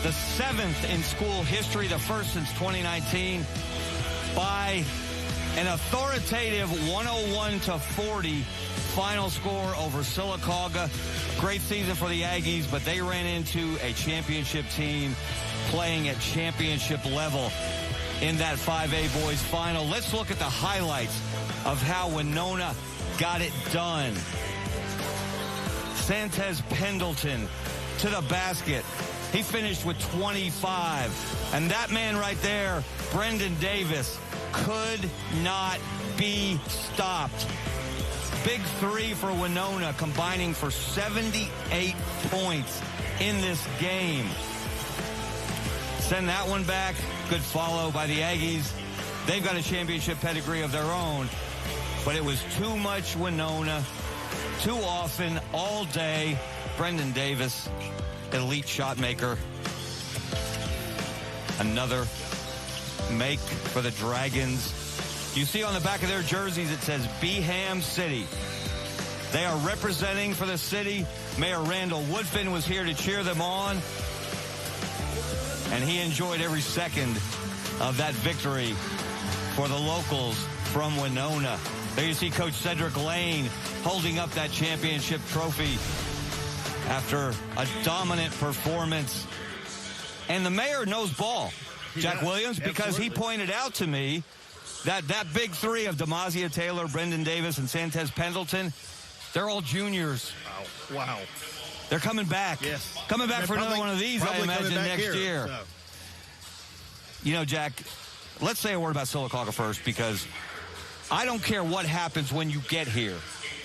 the 7th in school history, the first since 2019, by an authoritative 101-40 final score over Silicaga. Great season for the Aggies, but they ran into a championship team playing at championship level in that 5A boys final. Let's look at the highlights of how Winona got it done. Santez Pendleton to the basket. He finished with 25. And that man right there, Brendan Davis, could not be stopped. Big three for Winona, combining for 78 points in this game. Send that one back. Good follow by the Aggies. They've got a championship pedigree of their own, but it was too much Winona, too often, all day. Brendan Davis, elite shot maker. Another make for the Dragons. You see on the back of their jerseys, it says Beham City. They are representing for the city. Mayor Randall Woodfin was here to cheer them on, and he enjoyed every second of that victory for the locals from Winona. There you see Coach Cedric Lane holding up that championship trophy after a dominant performance. And the mayor knows ball, Jack Williams, because he pointed out to me that big three of Demacia Taylor, Brendan Davis, and Santez Pendleton, they're all juniors. Wow. They're coming back. Yes. Coming back for another one of these, I imagine, next year. So. You know, Jack, let's say a word about Silicaga first, because I don't care what happens when you get here.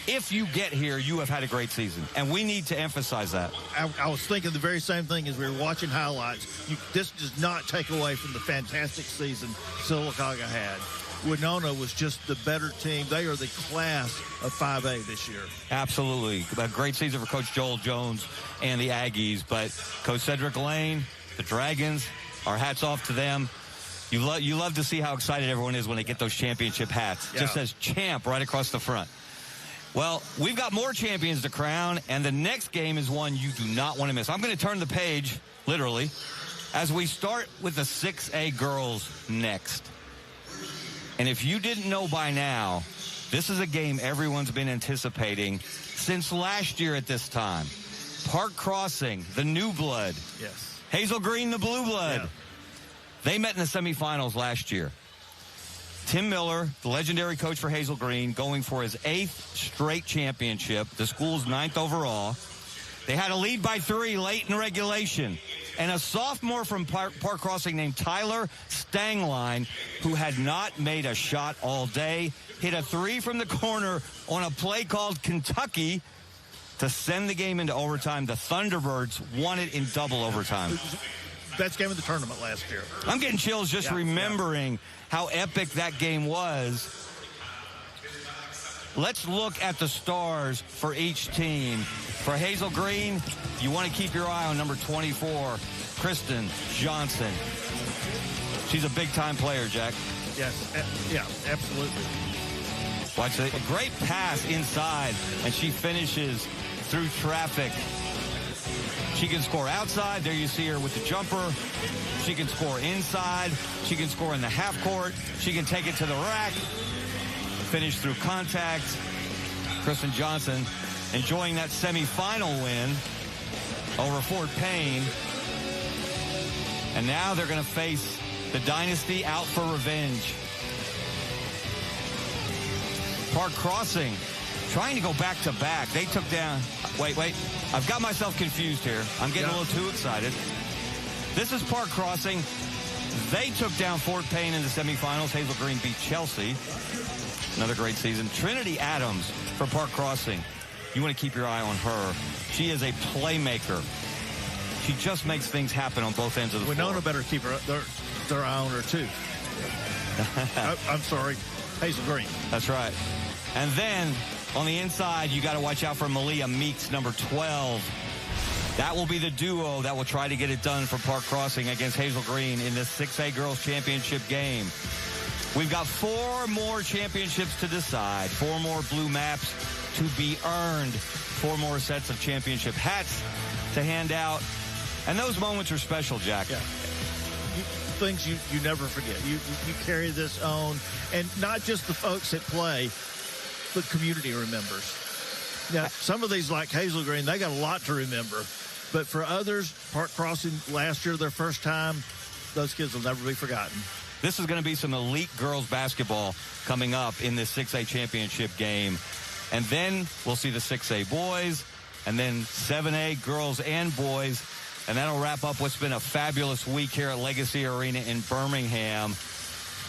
If you get here, you have had a great season, and we need to emphasize that. I was thinking the very same thing as we were watching highlights. This does not take away from the fantastic season Silicaga had. Winona was just the better team. They are the class of 5A this year. Absolutely. A great season for Coach Joel Jones and the Aggies, but Coach Cedric Lane, the Dragons, our hats off to them. You love to see how excited everyone is when they get those championship hats. Yeah. Just says champ right across the front. Well, we've got more champions to crown, and the next game is one you do not want to miss. I'm going to turn the page, literally, as we start with the 6A girls next. And if you didn't know by now, this is a game everyone's been anticipating since last year at this time. Park Crossing, the new blood. Yes. Hazel Green, the blue blood. Yeah. They met in the semifinals last year. Tim Miller, the legendary coach for Hazel Green, going for his 8th straight championship, the school's 9th overall. They had a lead by 3 late in regulation. And a sophomore from Park Crossing named Tyler Stangline, who had not made a shot all day, hit a 3 from the corner on a play called Kentucky to send the game into overtime. The Thunderbirds won it in double overtime. Best game of the tournament last year. I'm getting chills just remembering how epic that game was. Let's look at the stars for each team. For Hazel Green, you want to keep your eye on number 24, Kristen Johnson. She's a big-time player, Jack. Yes, yeah, absolutely. Watch it. A great pass inside, and she finishes through traffic. She can score outside. There you see her with the jumper. She can score inside. She can score in the half court. She can take it to the rack. Finish through contact. Kristen Johnson enjoying that semifinal win over Fort Payne. And now they're going to face the Dynasty out for revenge. Park Crossing trying to go back-to-back. They took down... Wait. I've got myself confused here. I'm getting a little too excited. This is Park Crossing. They took down Fort Payne in the semifinals. Hazel Green beat Chelsea. Another great season. Trinity Adams for Park Crossing. You want to keep your eye on her. She is a playmaker. She just makes things happen on both ends of the floor. Winona better keep their eye on her, too. I'm sorry. Hazel Green. That's right. And then on the inside, you got to watch out for Malia Meeks, number 12. That will be the duo that will try to get it done for Park Crossing against Hazel Green in this 6A Girls Championship game. We've got 4 more championships to decide, 4 more blue maps to be earned, 4 more sets of championship hats to hand out. And those moments are special, Jack. Yeah. Things you never forget. You carry this on, and not just the folks that play, the community remembers. Now, some of these, like Hazel Green, they got a lot to remember. But for others, Park Crossing last year, their first time, those kids will never be forgotten. This is going to be some elite girls basketball coming up in this 6A championship game. And then we'll see the 6A boys, and then 7A girls and boys. And that'll wrap up what's been a fabulous week here at Legacy Arena in Birmingham.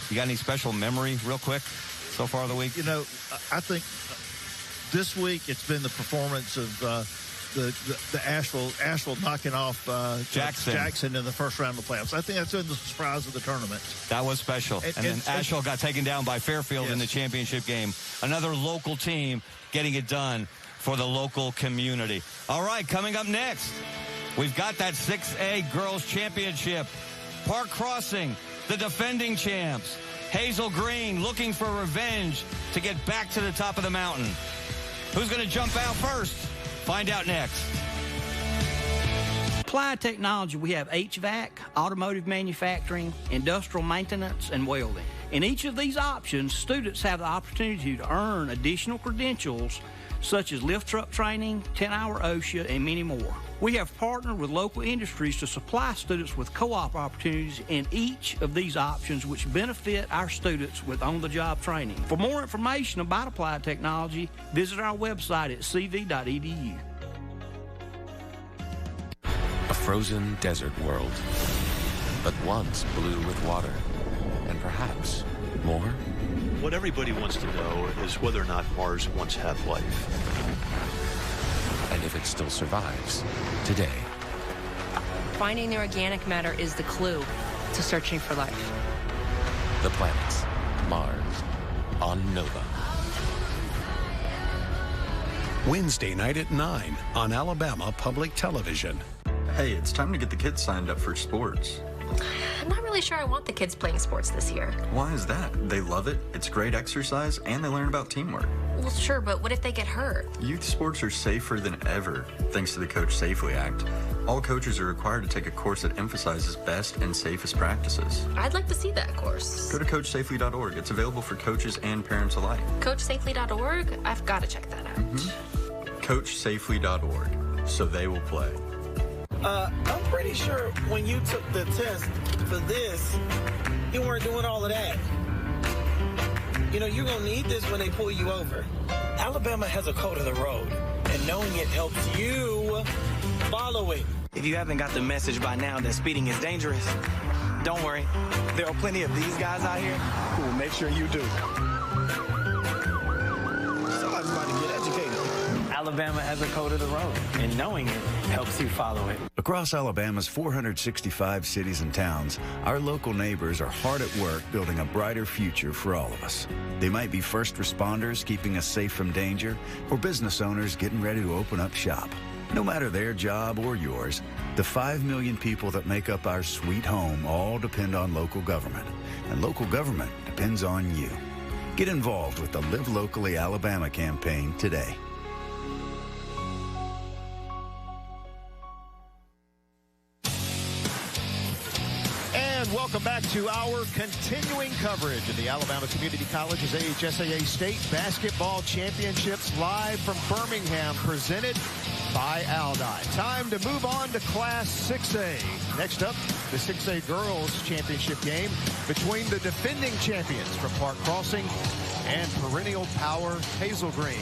You got any special memory, real quick, so far of the week? You know, I think this week it's been the performance of the Asheville knocking off Jackson in the first round of the playoffs. I think that's been the surprise of the tournament. That was special. And then Asheville got taken down by Fairfield in the championship game. Another local team getting it done for the local community. All right, coming up next, we've got that 6A Girls Championship. Park Crossing, the defending champs. Hazel Green looking for revenge to get back to the top of the mountain. Who's going to jump out first? Find out next. Applied technology, we have HVAC, automotive manufacturing, industrial maintenance, and welding. In each of these options, students have the opportunity to earn additional credentials such as lift truck training, 10-hour OSHA, and many more. We have partnered with local industries to supply students with co-op opportunities in each of these options, which benefit our students with on-the-job training. For more information about applied technology, visit our website at cv.edu. A frozen desert world, but once blue with water, and perhaps more. What everybody wants to know is whether or not Mars once had life. And if it still survives today. Finding the organic matter is the clue to searching for life. The planets, Mars, on Nova. Wednesday night at 9 on Alabama Public Television. Hey, it's time to get the kids signed up for sports. I'm not really sure I want the kids playing sports this year. Why is that? They love it, it's great exercise, and they learn about teamwork. Well, sure, but what if they get hurt? Youth sports are safer than ever, thanks to the Coach Safely Act. All coaches are required to take a course that emphasizes best and safest practices. I'd like to see that course. Go to CoachSafely.org. It's available for coaches and parents alike. CoachSafely.org? I've got to check that out. CoachSafely.org, so they will play. I'm pretty sure when you took the test for this, you weren't doing all of that. You know, you're going to need this when they pull you over. Alabama has a code of the road, and knowing it helps you follow it. If you haven't got the message by now that speeding is dangerous, don't worry. There are plenty of these guys out here who will make sure you do. Somebody's about to get educated. Alabama has a code of the road, and knowing it helps you follow it. Across Alabama's 465 cities and towns, our local neighbors are hard at work building a brighter future for all of us. They might be first responders keeping us safe from danger, or business owners getting ready to open up shop. No matter their job or yours, the 5 million people that make up our sweet home all depend on local government, and local government depends on you. Get involved with the Live Locally Alabama campaign today. Welcome back to our continuing coverage of the Alabama Community College's AHSAA State Basketball Championships live from Birmingham, presented by Aldine. Time to move on to Class 6A. Next up, the 6A Girls Championship game between the defending champions from Park Crossing and perennial power Hazel Green.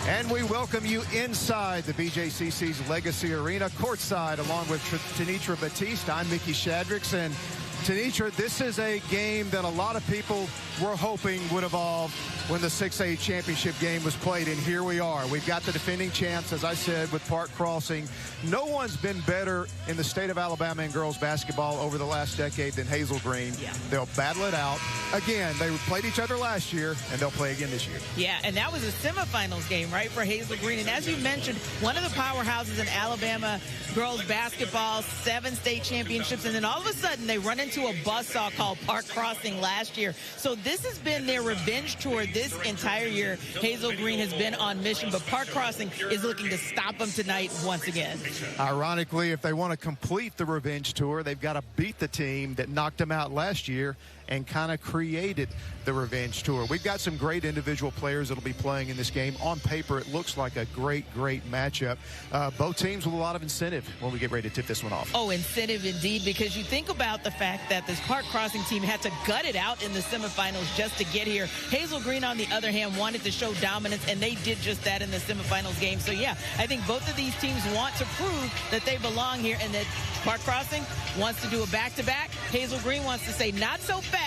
And we welcome you inside the BJCC's Legacy Arena, courtside, along with Tenitra Batiste. I'm Mickey Shadricks, and Tenitra, this is a game that a lot of people were hoping would evolve when the 6A championship game was played, and here we are. We've got the defending champs, as I said, with Park Crossing. No one's been better in the state of Alabama in girls basketball over the last decade than Hazel Green. Yeah. They'll battle it out. Again, they played each other last year, and they'll play again this year. Yeah, and that was a semifinals game, right, for Hazel Green. And as you mentioned, one of the powerhouses in Alabama girls basketball, 7 state championships, and then all of a sudden they run into to a buzzsaw called Park Crossing last year. So this has been their revenge tour this entire year. Hazel Green has been on mission, but Park Crossing is looking to stop them tonight once again. Ironically, if they want to complete the revenge tour, they've got to beat the team that knocked them out last year and kind of created the revenge tour. We've got some great individual players that'll be playing in this game. On paper, it looks like a great matchup. Both teams with a lot of incentive when we get ready to tip this one off. Oh, incentive indeed, because you think about the fact that this Park Crossing team had to gut it out in the semifinals just to get here. Hazel Green, on the other hand, wanted to show dominance, and they did just that in the semifinals game. So, yeah, I think both of these teams want to prove that they belong here, and that Park Crossing wants to do a back-to-back. Hazel Green wants to say, not so fast.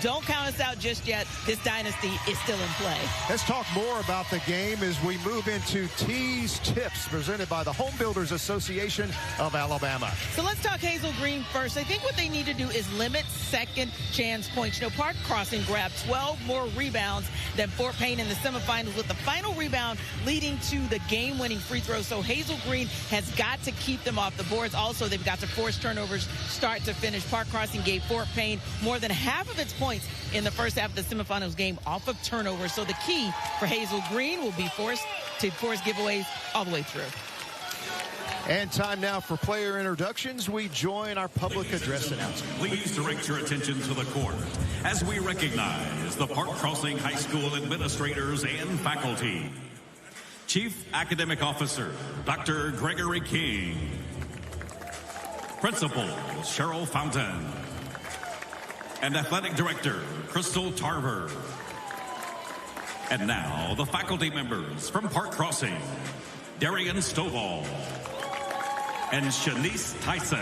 Don't count us out just yet. This dynasty is still in play. Let's talk more about the game as we move into Tees Tips, presented by the Home Builders Association of Alabama. So let's talk Hazel Green first. I think what they need to do is limit second chance points. You know, Park Crossing grabbed 12 more rebounds than Fort Payne in the semifinals, with the final rebound leading to the game-winning free throw. So Hazel Green has got to keep them off the boards. Also, they've got to force turnovers start to finish. Park Crossing gave Fort Payne more than half of its points in the first half of the semifinals game off of turnovers. So the key for Hazel Green will be force giveaways all the way through. And time now for player introductions. We join our public address announcement. Please direct your attention to the court as we recognize the Park Crossing High School administrators and faculty. Chief Academic Officer, Dr. Gregory King. Principal, Cheryl Fountain. And Athletic Director, Crystal Tarver. And now, the faculty members from Park Crossing, Darian Stovall and Shanice Tyson.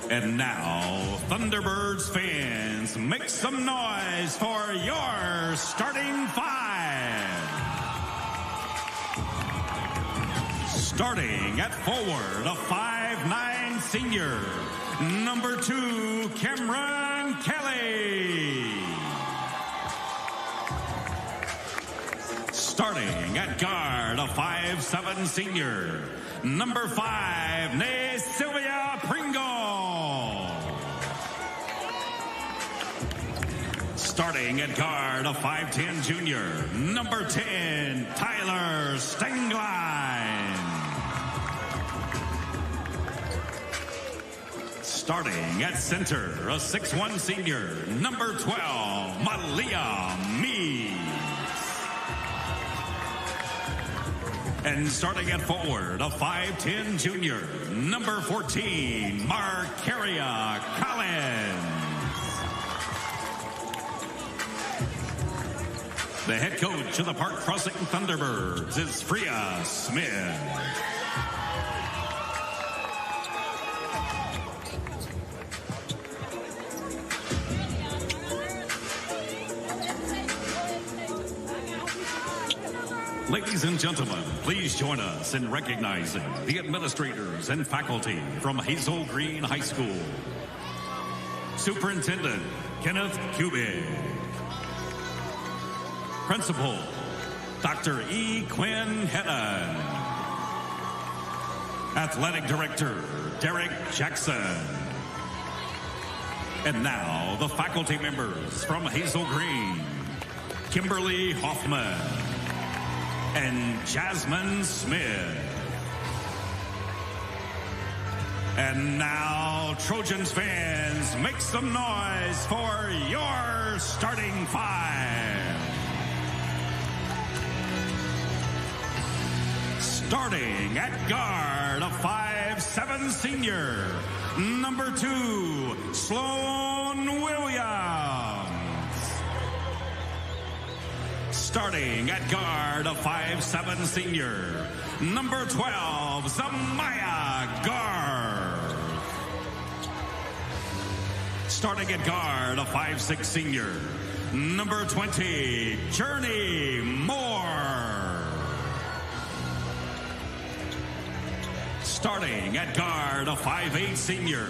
And now, Thunderbirds fans, make some noise for your starting five. Starting at forward, a 5'9" senior, number 2, Cameron Kelly. Starting at guard, a 5'7" senior, number 5, Nay Sylvia Pringle. Starting at guard, a 5'10" junior, number 10, Tyler Stenglein. Starting at center, a 6'1" senior, number 12, Malia Mees. And starting at forward, a 5'10" junior, number 14, Marcaria Collins. The head coach of the Park Crossing Thunderbirds is Freya Smith. Ladies and gentlemen, please join us in recognizing the administrators and faculty from Hazel Green High School. Superintendent Kenneth Kubik. Principal Dr. E. Quinn Hedden. Athletic Director Derek Jackson. And now the faculty members from Hazel Green, Kimberly Hoffman and Jasmine Smith. And now, Trojans fans, make some noise for your starting five. Starting at guard, a 5'7" senior, number 2, Sloan Williams. Starting at guard, a 5'7" senior, number 12, Zamaya Garth. Starting at guard, a 5'6" senior, number 20, Journey Moore. Starting at guard, a 5'8" senior,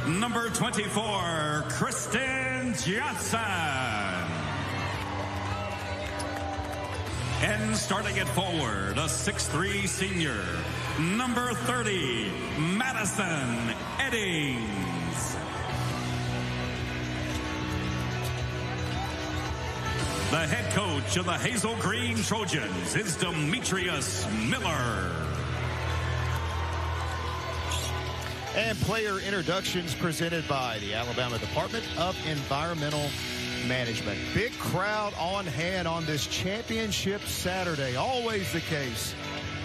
number 24, Kristen Johnson. And starting it forward, a 6'3" senior, number 30, Madison Eddings. The head coach of the Hazel Green Trojans is Demetrius Miller. And player introductions presented by the Alabama Department of Environmental Management. Big crowd on hand on this championship Saturday. Always the case.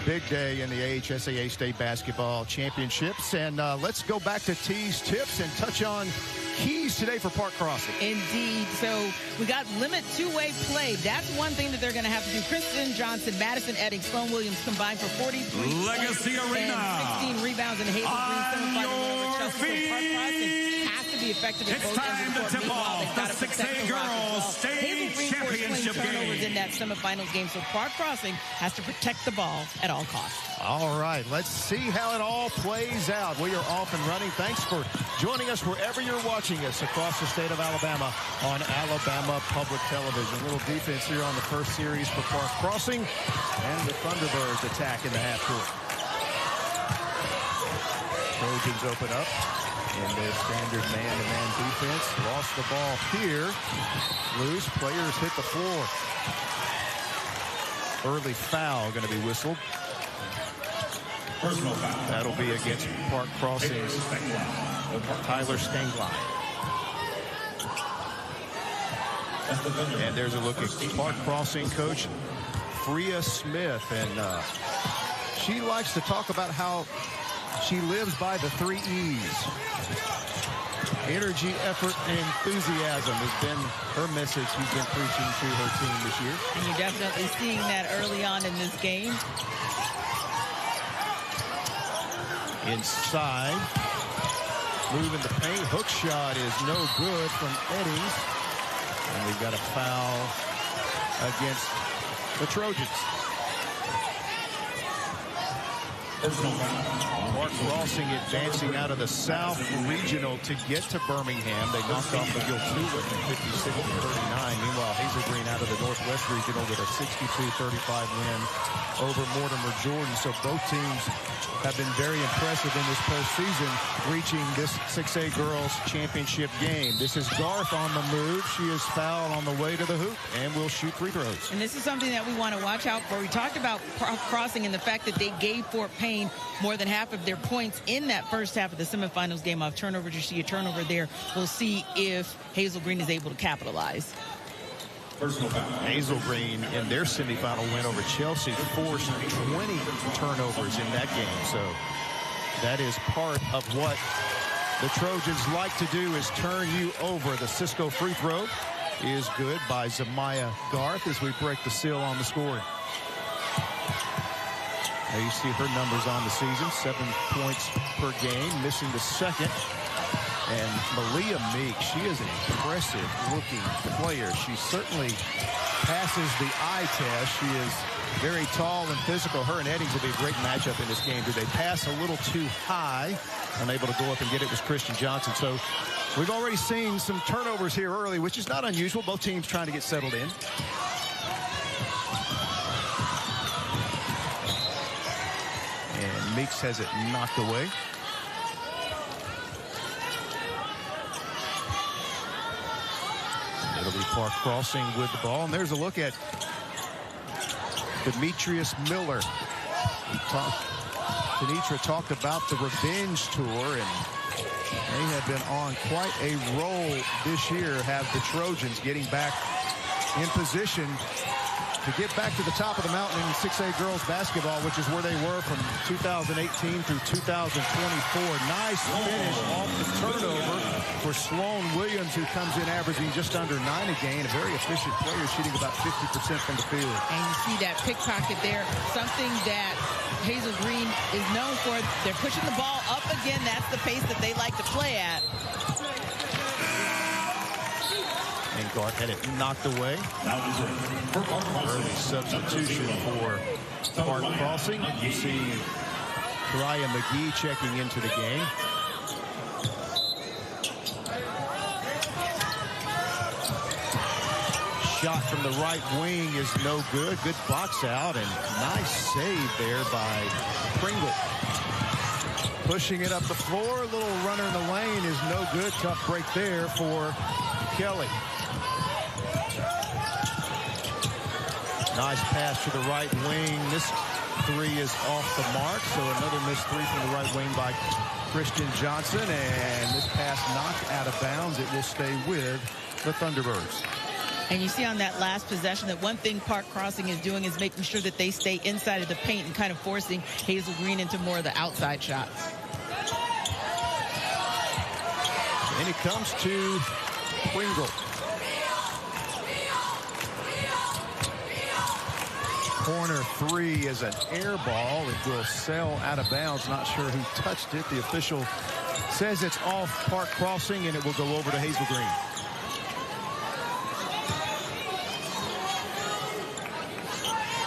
Big day in the AHSAA State Basketball Championships. And let's go back to T's tips and touch on keys today for Park Crossing. Indeed. So we got limit two-way play. That's one thing that they're going to have to do. Kristen Johnson, Madison Eddings, Sloan Williams combined for 43 Legacy Arena. And 16 rebounds in the Hazel Green semifinal over Chelsea. So Park Crossing has to be effective at both ends of the court. It's time to tip off the 6A Girls State Championship game in that semifinals game. So Park Crossing has to protect the ball at all costs. All right, let's see how it all plays out. We are off and running. Thanks for joining us wherever you're watching us across the state of Alabama on Alabama Public Television. A little defense here on the first series for Park Crossing, and the Thunderbirds attack in the half court. Trojans open up in their standard man-to-man defense. Lost the ball here. Loose. Players hit the floor. Early foul going to be whistled. That'll be against Park Crossing's Tyler Stengline. And there's a look at Park Crossing coach Freya Smith. And she likes to talk about how she lives by the 3 E's. Energy, effort, and enthusiasm has been her message she's been preaching to her team this year. And you're definitely seeing that early on in this game. Inside, moving the paint. Hook shot is no good from Eddings. And we've got a foul against the Trojans. Park Crossing advancing out of the South Regional to get to Birmingham. They knocked off McGill-Toowood in 56-39. Meanwhile, Hazel Green out of the Northwest Regional with a 62-35 win over Mortimer Jordan. So both teams have been very impressive in this postseason, reaching this 6A Girls Championship game. This is Garth on the move. She is fouled on the way to the hoop and will shoot free throws. And this is something that we want to watch out for. We talked about Crossing and the fact that they gave Fort Payne more than half of their points in that first half of the semifinals game off turnovers. You see a turnover there. We'll see if Hazel Green is able to capitalize. Hazel Green in their semifinal win over Chelsea forced 20 turnovers in that game. So that is part of what the Trojans like to do, is turn you over. The Cisco free throw is good by Zamaya Garth as we break the seal on the scoring. There you see her numbers on the season, 7 points per game, missing the second. And Malia Meek, she is an impressive-looking player. She certainly passes the eye test. She is very tall and physical. Her and Eddings will be a great matchup in this game. Do they pass a little too high? Unable to go up and get it was Kristen Johnson. So we've already seen some turnovers here early, which is not unusual. Both teams trying to get settled in. And Meeks has it knocked away. It'll be Park Crossing with the ball. And there's a look at Demetrius Miller. Denitra talked about the revenge tour, and they have been on quite a roll this year, have the Trojans getting back in position to get back to the top of the mountain in 6A girls basketball, which is where they were from 2018 through 2024. Nice finish off the turnover for Sloan Williams, who comes in averaging just under 9 a game. A very efficient player, shooting about 50% from the field. And you see that pickpocket there, something that Hazel Green is known for. They're pushing the ball up again. That's the pace that they like to play at. And Garth had it knocked away. Early substitution for Park Crossing. You see Kariah McGee checking into the game. shot from the right wing is no good. Good box out, and nice save there by Pringle. Pushing it up the floor. A little runner in the lane is no good. Tough break there for Kelly. Nice pass to the right wing. This three is off the mark, so another missed three from the right wing by Christian Johnson, and this pass knocked out of bounds. It will stay with the Thunderbirds. And you see on that last possession that one thing Park Crossing is doing is making sure that they stay inside of the paint and kind of forcing Hazel Green into more of the outside shots. And it comes to Pringle. Corner three is an air ball. It will sail out of bounds. Not sure who touched it. The official says it's off Park Crossing, and it will go over to Hazel Green.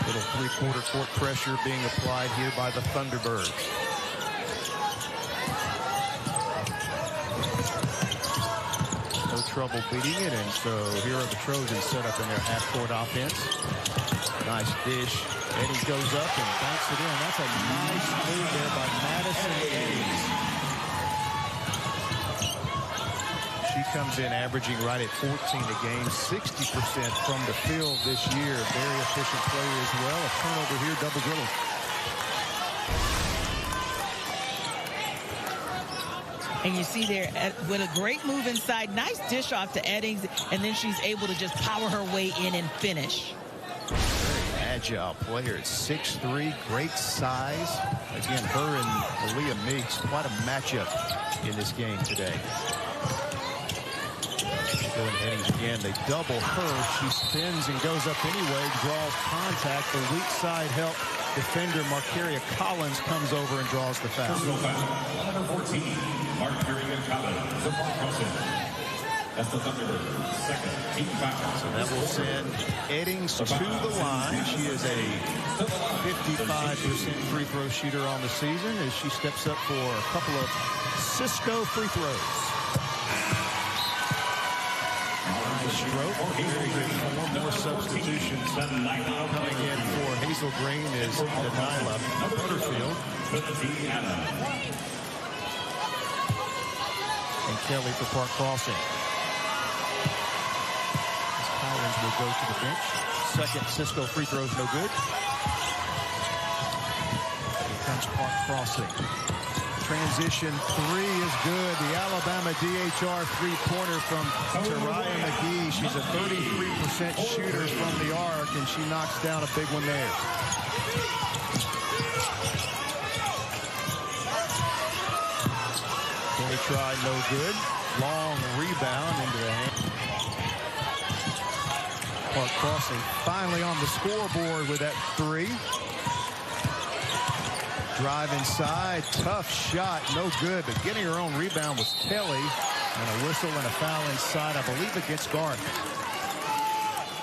Little three-quarter court pressure being applied here by the Thunderbirds. No trouble beating it, and so here are the Trojans set up in their half-court offense. Nice dish. Eddings goes up and banks it in. That's a nice move there by Madison Eddings. She comes in averaging right at 14 a game, 60% from the field this year. Very efficient player as well. A turnover here, double dribble. And you see there with a great move inside, nice dish off to Eddings, and then she's able to just power her way in and finish. Agile player at 6'3", great size. Again, her and Aaliyah Meeks, quite a matchup in this game today. Going Eddings again, they double her. She spins and goes up anyway, draws contact. The weak side help defender Marcaria Collins comes over and draws the foul. Number 14, Marcaria Collins, the Park Crossing. That's the Thunderbirds' second team foul. So that will send Eddings to the line. She is a 55% free throw shooter on the season as she steps up for a couple of Cisco free throws. Nice stroke. Very good form. More substitutions coming in for Hazel Green is Delilah Butterfield. And Kelly for Park Crossing. Collins will go to the bench. Second Cisco free throws no good. Here comes Park Crossing. Transition three is good. The Alabama DHR three-pointer from Tariah McGee. She's a 33% shooter from the arc, and she knocks down a big one there. Kenny tried, no good. Long rebound into the hand. Park Crossing finally on the scoreboard with that three. Drive inside, tough shot, no good, but getting her own rebound was Kelly, and a whistle and a foul inside, I believe, against Garth.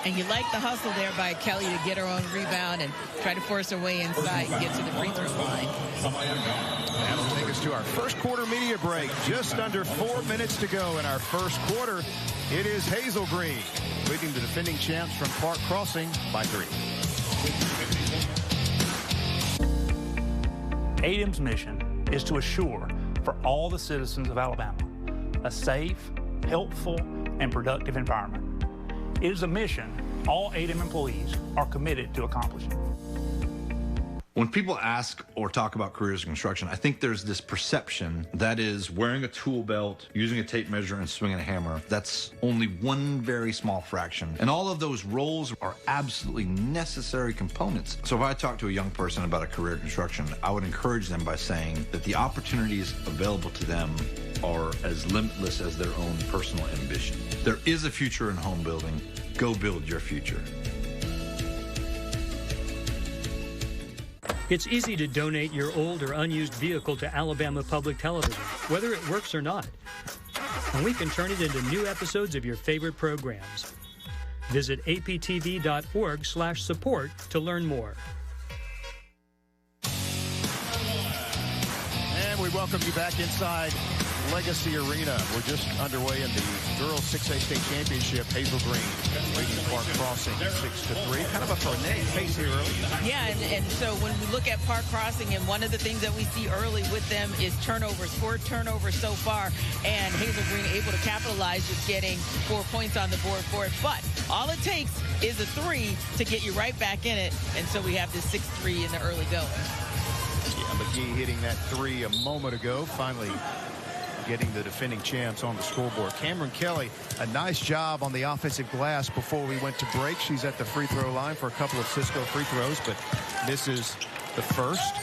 And you like the hustle there by Kelly to get her own rebound and try to force her way inside and get to the free throw line. That'll take us to our first quarter media break. Just under 4 minutes to go in our first quarter. It is Hazel Green leading the defending champs from Park Crossing by 3. ADEM's mission is to assure for all the citizens of Alabama a safe, helpful, and productive environment. It is a mission all ADEM employees are committed to accomplishing. When people ask or talk about careers in construction, I think there's this perception that is wearing a tool belt, using a tape measure, and swinging a hammer. That's only one very small fraction. And all of those roles are absolutely necessary components. So if I talk to a young person about a career in construction, I would encourage them by saying that the opportunities available to them are as limitless as their own personal ambition. There is a future in home building. Go build your future. It's easy to donate your old or unused vehicle to Alabama Public Television, whether it works or not. And we can turn it into new episodes of your favorite programs. Visit aptv.org/support to learn more. And we welcome you back inside Legacy Arena. We're just underway in the Girls 6A State Championship. Hazel Green leading Park Crossing 6-3. Kind of a frenetic pace here early. Yeah, and so when we look at Park Crossing, and one of the things that we see early with them is turnovers. 4 turnovers so far, and Hazel Green able to capitalize, just getting 4 points on the board for it. But all it takes is a 3 to get you right back in it, and so we have this 6-3 in the early going. Yeah, McGee hitting that 3 a moment ago, finally getting the defending champs on the scoreboard. Cameron Kelly, a nice job on the offensive glass before we went to break. She's at the free throw line for a couple of Cisco free throws, but misses the first.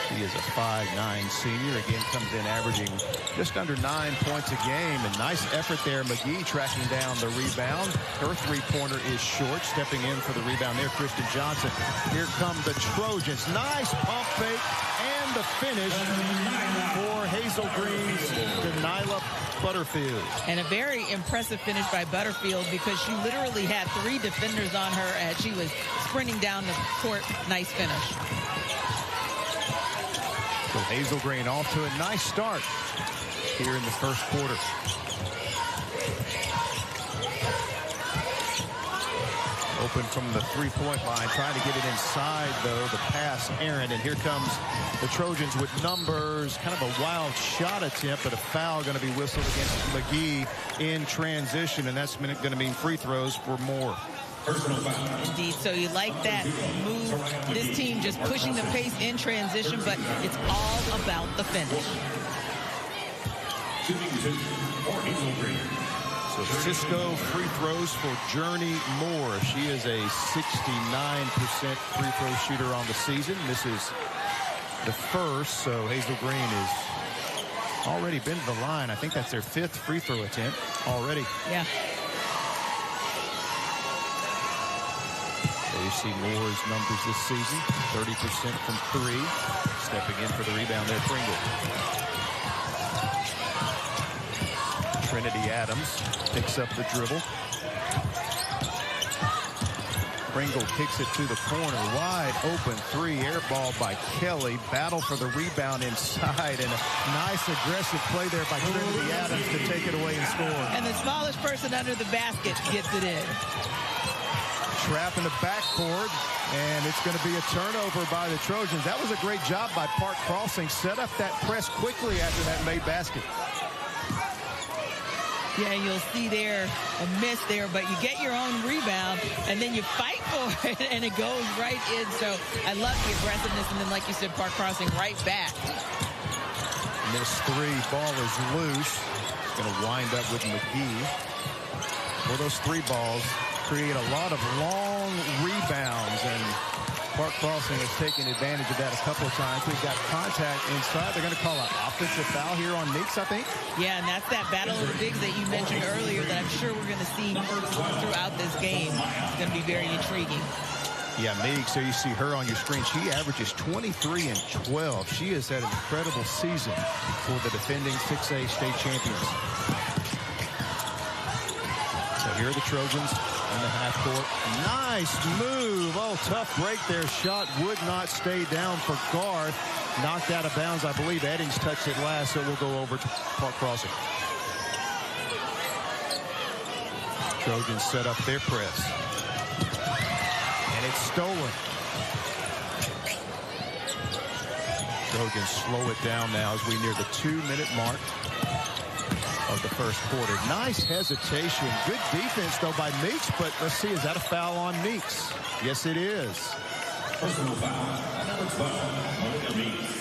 She is a 5'9" senior. Again, comes in averaging just under 9 points a game. And nice effort there. McGee tracking down the rebound. Her three-pointer is short. Stepping in for the rebound there, Kristen Johnson. Here come the Trojans. Nice pump fake and the finish for Hazel Green's Denilah Butterfield. And a very impressive finish by Butterfield, because she literally had 3 defenders on her as she was sprinting down the court. Nice finish. So Hazel Green off to a nice start here in the first quarter. Open from the three-point line, trying to get it inside, though. The pass, Aaron, and here comes the Trojans with numbers. Kind of a wild shot attempt, but a foul going to be whistled against McGee in transition, and that's going to mean free throws for Moore. Indeed. So you like that move. This team just pushing the pace in transition, but it's all about the finish. So Cisco free throws for Journey Moore. She is a 69% free throw shooter on the season. This is the first, so Hazel Green has already been to the line. I think that's their 5th free throw attempt already. Yeah. You see Moore's numbers this season, 30% from 3. Stepping in for the rebound there, Pringle. Trinity Adams picks up the dribble. Pringle kicks it to the corner. Wide open 3, air ball by Kelly. Battle for the rebound inside, and a nice aggressive play there by Trinity Adams to take it away and score. And the smallest person under the basket gets it in. Trap in the backcourt, and it's going to be a turnover by the Trojans. That was a great job by Park Crossing. Set up that press quickly after that made basket. Yeah, you'll see there a miss there, but you get your own rebound, and then you fight for it, and it goes right in. So I love the aggressiveness, and then, like you said, Park Crossing right back. Miss 3, ball is loose. It's going to wind up with McGee. Well, those 3 balls create a lot of long rebounds, and Park Crossing has taken advantage of that a couple of times. We've got contact inside. They're going to call an offensive foul here on Meeks, I think. Yeah, and that's that battle of the bigs that you mentioned earlier that I'm sure we're going to see throughout this game. It's going to be very intriguing. Yeah, Meeks, so you see her on your screen. She averages 23 and 12. She has had an incredible season for the defending 6A state champions. So here are the Trojans in the half court. Nice move. Oh, tough break there. Shot would not stay down for Garth. Knocked out of bounds. I believe Eddings touched it last, so we'll go over to Park Crossing. Trojans set up their press. And it's stolen. Trojans slow it down now as we near the 2-minute mark of the first quarter. Nice hesitation. Good defense, though, by Meeks, but let's see, is that a foul on Meeks? Yes, it is.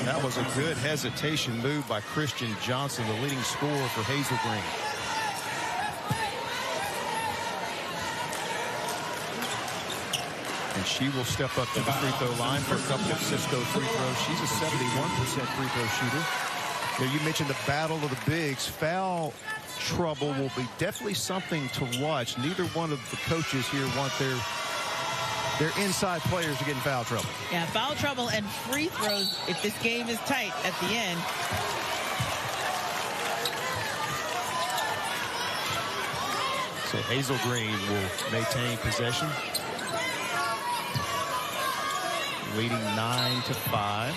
That was a good hesitation move by Christian Johnson, the leading scorer for Hazel Green. And she will step up to the free throw line for a couple of Cisco free throws. She's a 71% free throw shooter. Now, you mentioned the battle of the bigs. Foul trouble will be definitely something to watch. Neither one of the coaches here want their inside players to get in foul trouble. Yeah, foul trouble and free throws if this game is tight at the end. So Hazel Green will maintain possession. leading 9-5.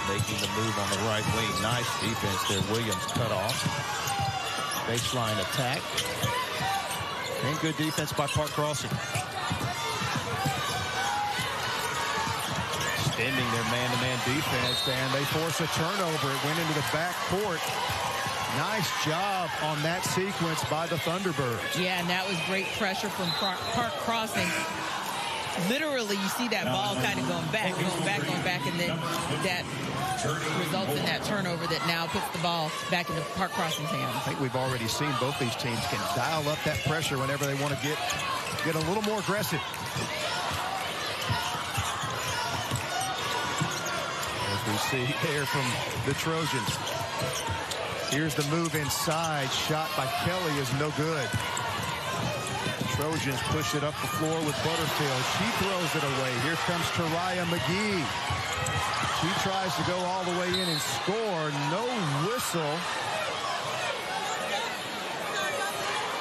Making the move on the right wing. Nice defense there. Williams cut off. Baseline attack. And good defense by Park Crossing. Extending their man-to-man defense, and they force a turnover. It went into the back court. Nice job on that sequence by the Thunderbirds. Yeah, and that was great pressure from Park Crossing. Literally, you see that ball kind of going back, and then that results in that turnover that now puts the ball back into Park Crossing's hands. I think we've already seen both these teams can dial up that pressure whenever they want to get a little more aggressive. As we see there from the Trojans. Here's the move inside. Shot by Kelly is no good. Trojans push it up the floor with Butterfield. She throws it away. Here comes Tariah McGee. She tries to go all the way in and score. No whistle.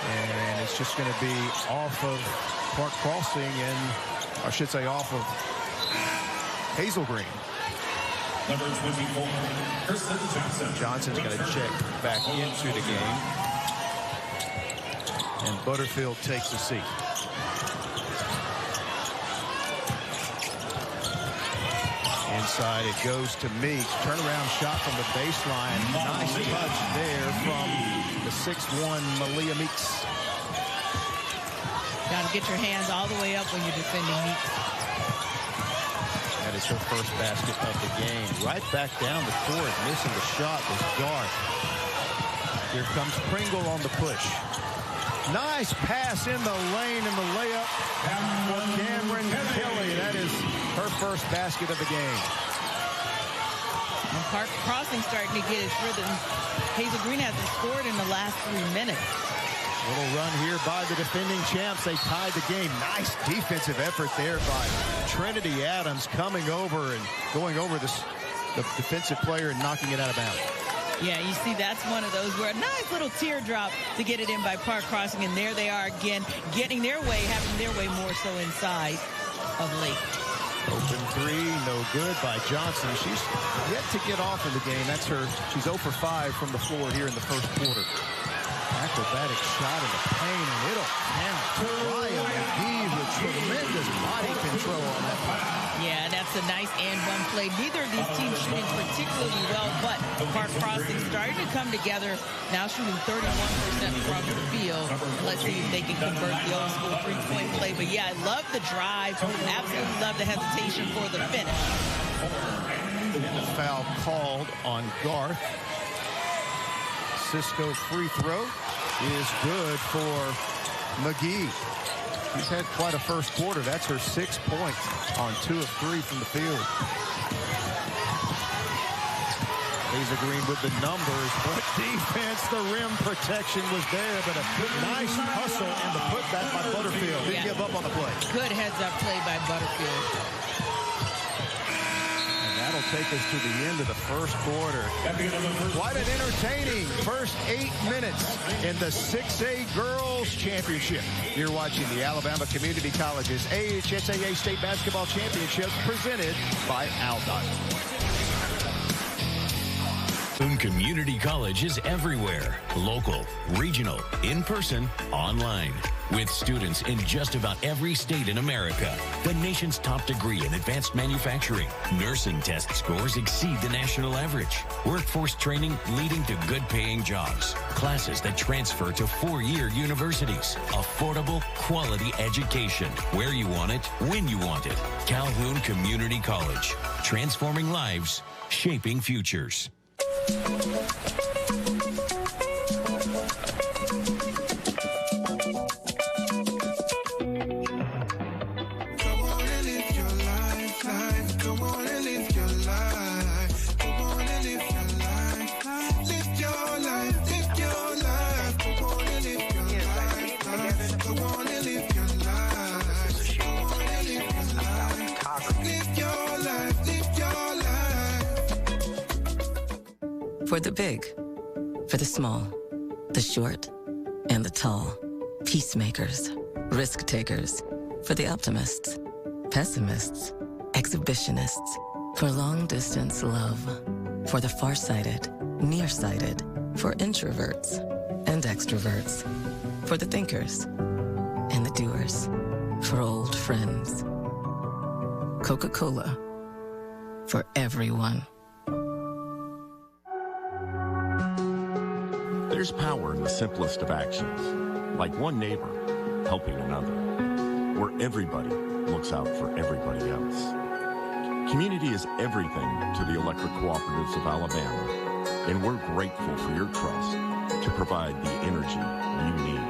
And it's just going to be off of Park Crossing and, I should say, off of Hazel Green. Number 24, Kristen Johnson. Johnson's going to check back into the game. And Butterfield takes a seat. Inside it goes to Meeks. Turnaround shot from the baseline. Nice touch there from the 6'1" Malia Meeks. Got to get your hands all the way up when you're defending Meeks. That is her first basket of the game. Right back down the court. Missing the shot was Garth. Here comes Pringle on the push. Nice pass in the lane and the layup for Cameron Kelly. That is her first basket of the game. And Park Crossing starting to get its rhythm. Hazel Green hasn't scored in the last 3 minutes. Little run here by the defending champs. They tied the game. Nice defensive effort there by Trinity Adams, coming over and going over the defensive player and knocking it out of bounds. Yeah, you see, that's one of those where a nice little teardrop to get it in by Park Crossing, and there they are again, getting their way, having their way more so inside of late. Open three, no good by Johnson. She's yet to get off in the game. That's her. She's 0 for 5 from the floor here in the first quarter. Acrobatic shot in the paint, and it'll count. Ryan McGee with tremendous body control on that play. Yeah, that's a nice and one play. Neither of these teams shooting particularly well, but Park Crossing starting to come together. Now shooting 31% from the field. Let's see if they can convert the old school three-point play. But yeah, I love the drive. Absolutely love the hesitation for the finish. And the foul called on Garth. Cisco free throw is good for McGee. She's had quite a first quarter. That's her 6 points on 2 of 3 from the field. Hazel Green with the numbers. What defense. The rim protection was there, but a nice hustle and the putback by Butterfield. Didn't give up on the play. Good heads-up play by Butterfield. That'll take us to the end of the first quarter. Quite an entertaining first 8 minutes in the 6A Girls Championship. You're watching the Alabama Community College's AHSAA State Basketball Championships presented by ALDOT. Community College is everywhere. Local, regional, in person, online. With students in just about every state in America. The nation's top degree in advanced manufacturing. Nursing test scores exceed the national average. Workforce training leading to good paying jobs. Classes that transfer to 4-year universities. Affordable, quality education. Where you want it, when you want it. Calhoun Community College. Transforming lives, shaping futures. For the big, for the small, the short, and the tall. Peacemakers. Risk takers, for the optimists. Pessimists, exhibitionists, for long-distance love. For the far-sighted, nearsighted, for introverts and extroverts. For the thinkers and the doers. For old friends. Coca-Cola, for everyone. There's power in the simplest of actions, like one neighbor helping another, where everybody looks out for everybody else. Community is everything to the electric cooperatives of Alabama, and we're grateful for your trust to provide the energy you need,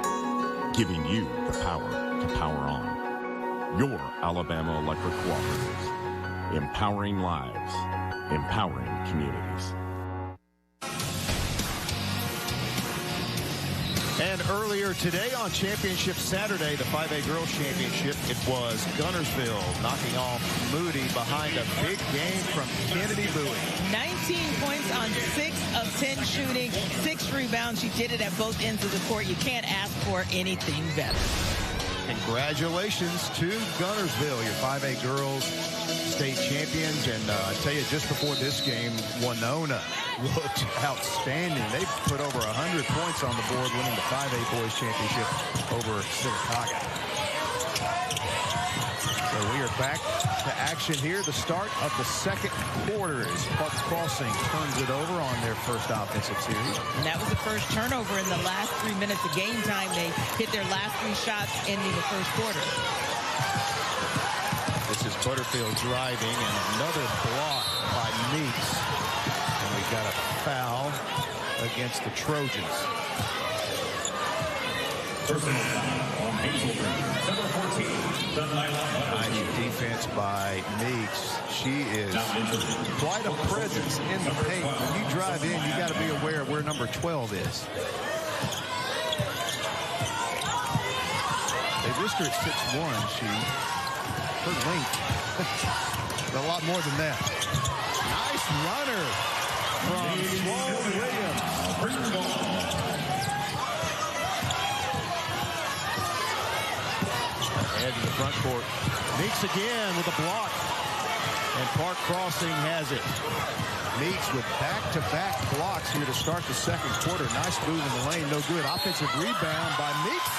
giving you the power to power on. Your Alabama Electric Cooperatives, empowering lives, empowering communities. And earlier today on Championship Saturday, the 5A Girls Championship, it was Guntersville knocking off Moody behind a big game from Kennedy Bowie. 19 points on 6 of 10 shooting, 6 rebounds. She did it at both ends of the court. You can't ask for anything better. Congratulations to Guntersville, your 5A Girls state champions. And I tell you, just before this game, Winona looked outstanding. They put over 100 points on the board, winning the 5A Boys Championship over Silicaga. So we are back to action here. The start of the second quarter as Park Crossing turns it over on their first offensive series. And that was the first turnover in the last 3 minutes of game time. They hit their last 3 shots ending the first quarter. This is Butterfield driving, and another block by Meeks. And we got a foul against the Trojans. Personal foul on Hazel Green, number 14, the Nice defense by Meeks. She is quite a presence in the paint. When you drive in, you got to be aware of where number 12 is. They list her at 6'1". Her length, a lot more than that. Nice runner from Sloan Williams. Head to the front court. Meeks again with a block. And Park Crossing has it. Meeks with back-to-back blocks here to start the second quarter. Nice move in the lane, no good. Offensive rebound by Meeks.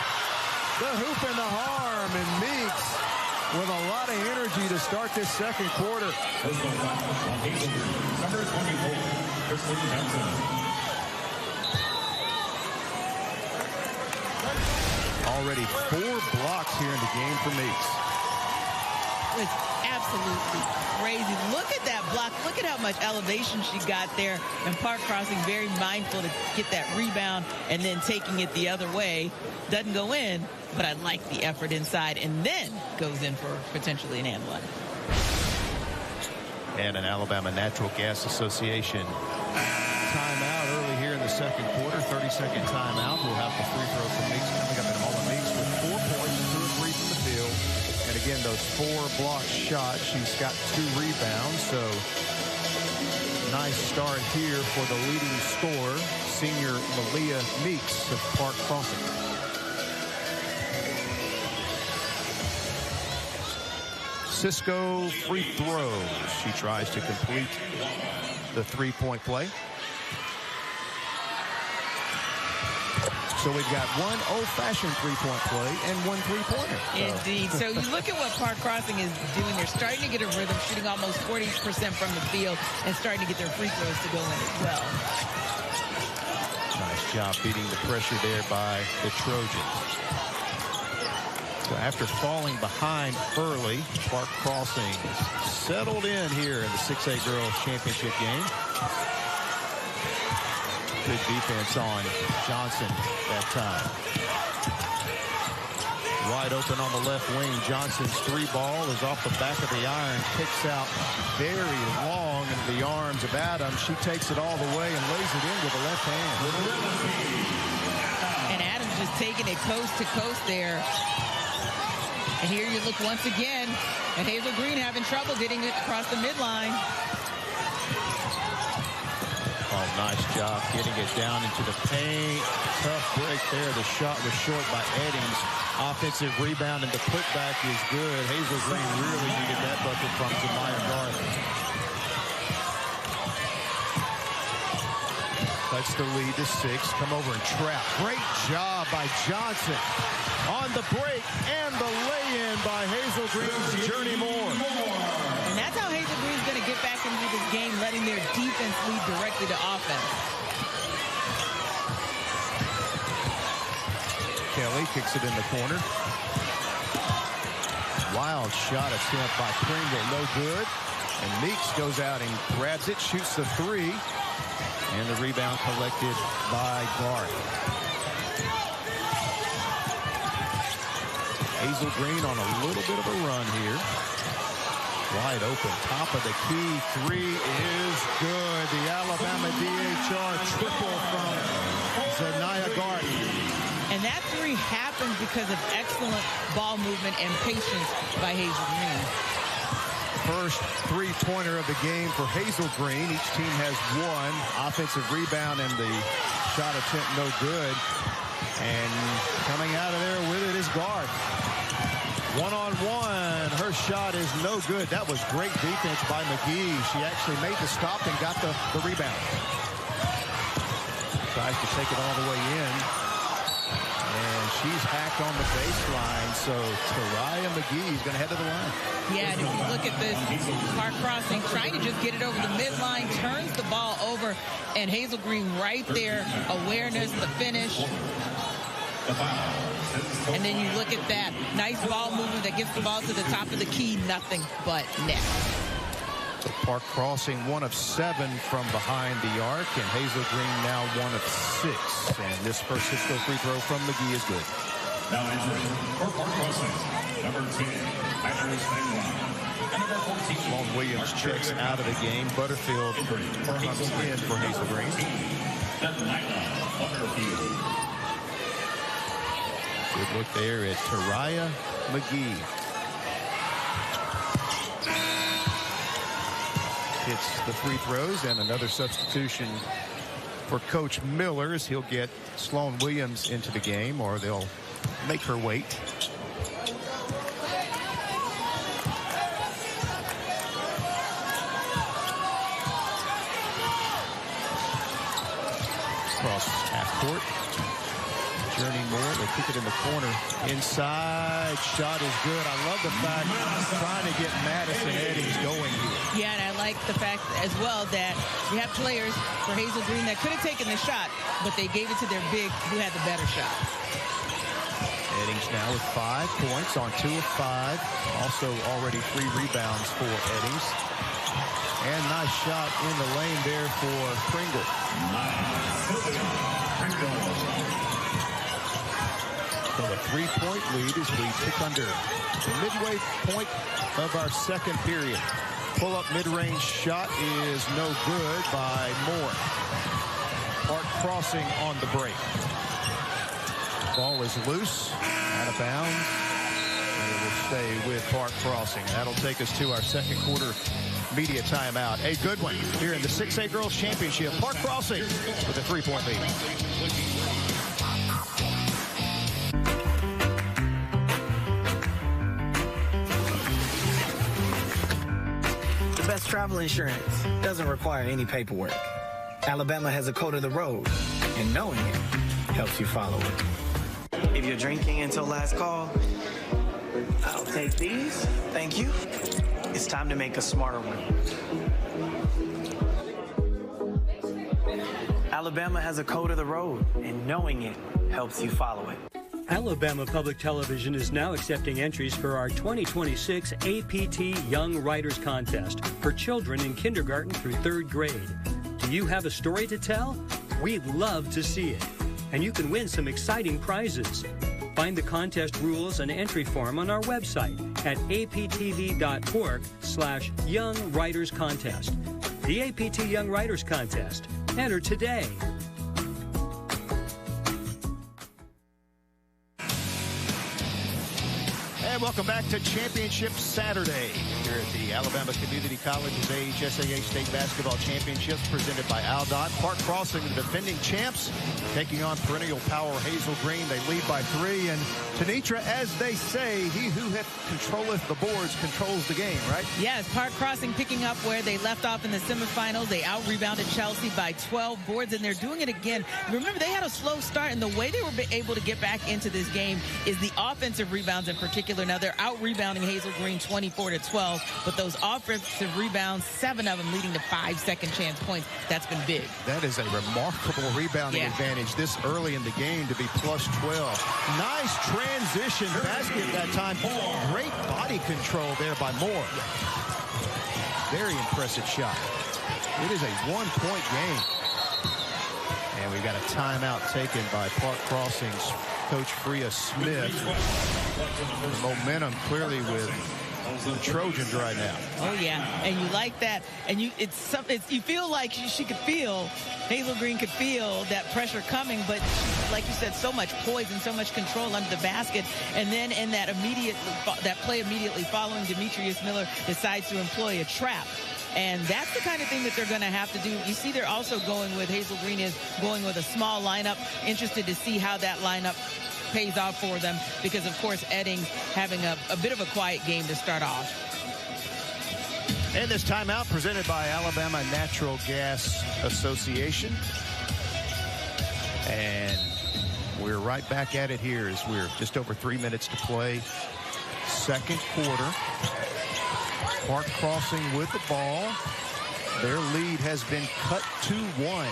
The hoop and the harm, and Meeks with a lot of energy to start this second quarter. Already 4 blocks here in the game for Meeks. It's absolutely crazy. Look at that block. Look at how much elevation she got there. And Park Crossing very mindful to get that rebound and then taking it the other way. Doesn't go in, but I like the effort inside, and then goes in for potentially an and one. And an Alabama Natural Gas Association timeout early here in the second quarter. 30-second timeout. We'll have the free throw from Meeks coming up in a moment. Meeks with 4 points, 2 of 3 from the field. And again, those 4 block shots. She's got 2 rebounds. So nice start here for the leading scorer, senior Malia Meeks of Park Crossing. Cisco free throws. She tries to complete the 3-point play. So we've got 1 old-fashioned 3-point play and 1 3-pointer. Indeed. So you look at what Park Crossing is doing. They're starting to get a rhythm, shooting almost 40% from the field, and starting to get their free throws to go in as well. Nice job beating the pressure there by the Trojans. So after falling behind early, Park Crossing settled in here in the 6A Girls Championship game. Good defense on Johnson that time. Wide open on the left wing. Johnson's 3-ball is off the back of the iron. Kicks out very long into the arms of Adams. She takes it all the way and lays it in with the left hand. And Adams just taking it coast to coast there. And here you look once again at Hazel Green having trouble getting it across the midline. Oh, nice job getting it down into the paint. Tough break there. The shot was short by Eddings. Offensive rebound and the putback is good. Hazel Green really needed that bucket from Jemiah Garth. That's the lead to 6. Come over and trap. Great job by Johnson on the break and the lay-in by Hazel Green's Journey Moore. And that's how Hazel Green's going to get back into this game, letting their defense lead directly to offense. Kelly kicks it in the corner. Wild shot attempt by Pringle, no good. And Meeks goes out and grabs it, shoots the 3. And the rebound collected by Garth. Hazel Green on a little bit of a run here. Wide open, top of the key. 3 is good. The Alabama DHR triple from Jemiah Garth. And that 3 happened because of excellent ball movement and patience by Hazel Green. First three-pointer of the game for Hazel Green. Each team has 1 offensive rebound, and the shot attempt no good. And coming out of there with it is Garth. One-on-one. Her shot is no good. That was great defense by McGee. She actually made the stop and got the rebound. Tries to take it all the way in. And she's hacked on the baseline, so Tariah McGee is going to head to the line. Yeah, and if you look at this, Park Crossing trying to just get it over the midline, turns the ball over, and Hazel Green right there, awareness, the finish. And then you look at that, nice ball movement that gets the ball to the top of the key, nothing but net. So Park Crossing 1 of 7 from behind the arc, and Hazel Green now 1 of 6. And this first Cisco free throw from McGee is good. Now entering for Park Crossing, number 10, Tyler Spangler. And number 14, Sloan Williams checks out of the game. Butterfield comes in for Hazel Green. Good look there at Tariah McGee. Hits the free throws, and another substitution for Coach Millers. He'll get Sloan Williams into the game, or they'll make her wait. Cross half court. Journey Moore, they kick it in the corner. Inside, shot is good. I love the fact trying to get Madison Eddings going here. Yeah, and I like the fact as well that you have players for Hazel Green that could have taken the shot, but they gave it to their big who had the better shot. Eddings now with 5 points on 2 of 5. Also already 3 rebounds for Eddings. And nice shot in the lane there for Pringle. So a 3-point lead as we tick under the midway point of our second period. Pull-up mid-range shot is no good by Moore. Park Crossing on the break. Ball is loose, out of bounds, and it will stay with Park Crossing. That'll take us to our second quarter media timeout. A good one here in the 6A Girls Championship. Park Crossing with a 3-point lead. The best travel insurance doesn't require any paperwork. Alabama has a code of the road, and knowing it helps you follow it. If you're drinking until last call, I'll take these. Thank you. It's time to make a smarter one. Alabama has a code of the road, and knowing it helps you follow it. Alabama Public Television is now accepting entries for our 2026 APT Young Writers Contest for children in kindergarten through 3rd grade. Do you have a story to tell? We'd love to see it. And you can win some exciting prizes. Find the contest rules and entry form on our website at aptv.org/Young Writers Contest. The APT Young Writers Contest. Enter today. And welcome back to Championship Saturday here at the Alabama Community College's AHSAA State Basketball Championships presented by Aldott. Park Crossing, the defending champs, taking on perennial power Hazel Green. They lead by 3. And Tenitra, as they say, he who controlleth the boards controls the game, right? Yes, Park Crossing picking up where they left off in the semifinals. They out-rebounded Chelsea by 12 boards, and they're doing it again. Remember, they had a slow start, and the way they were able to get back into this game is the offensive rebounds in particular. Now, they're out-rebounding Hazel Green 24-12, but those offensive rebounds, 7 of them leading to 5 second-chance points. That's been big. That is a remarkable rebounding advantage this early in the game to be plus 12. Nice transition basket that time. Great body control there by Moore. Very impressive shot. It is a one-point game. And we've got a timeout taken by Park Crossing's Coach Freya Smith. The momentum clearly with the Trojans right now. Oh yeah, and you like that, and you feel like she could feel, Hazel Green could feel that pressure coming, but like you said, so much poise and so much control under the basket, and then in that play immediately following, Demetrius Miller decides to employ a trap. And that's the kind of thing that they're going to have to do. You see, they're also going with, Hazel Green is going with a small lineup. Interested to see how that lineup pays off for them, because of course Eddings having a bit of a quiet game to start off. And this timeout presented by Alabama Natural Gas Association. And we're right back at it here as we're just over 3 minutes to play. Second quarter. Park Crossing with the ball. Their lead has been cut to 1.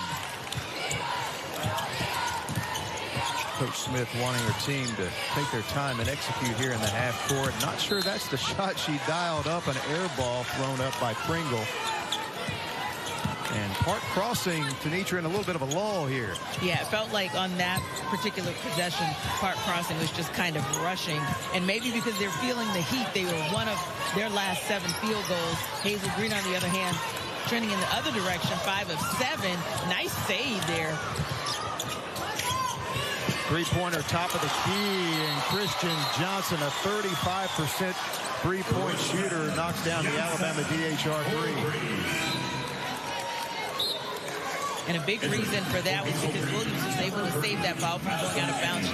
Coach Smith wanting her team to take their time and execute here in the half court. Not sure that's the shot she dialed up. An air ball thrown up by Pringle. And Park Crossing, Tenitra, in a little bit of a lull here. Yeah, it felt like on that particular possession, Park Crossing was just kind of rushing. And maybe because they're feeling the heat, they were one of their last 7 field goals. Hazel Green, on the other hand, trending in the other direction, 5 of 7. Nice save there. Three-pointer, top of the key, and Christian Johnson, a 35% three-point shooter, knocks down the Alabama DHR 3. And a big reason for that was because Williams was able to save that ball from going out of bounds.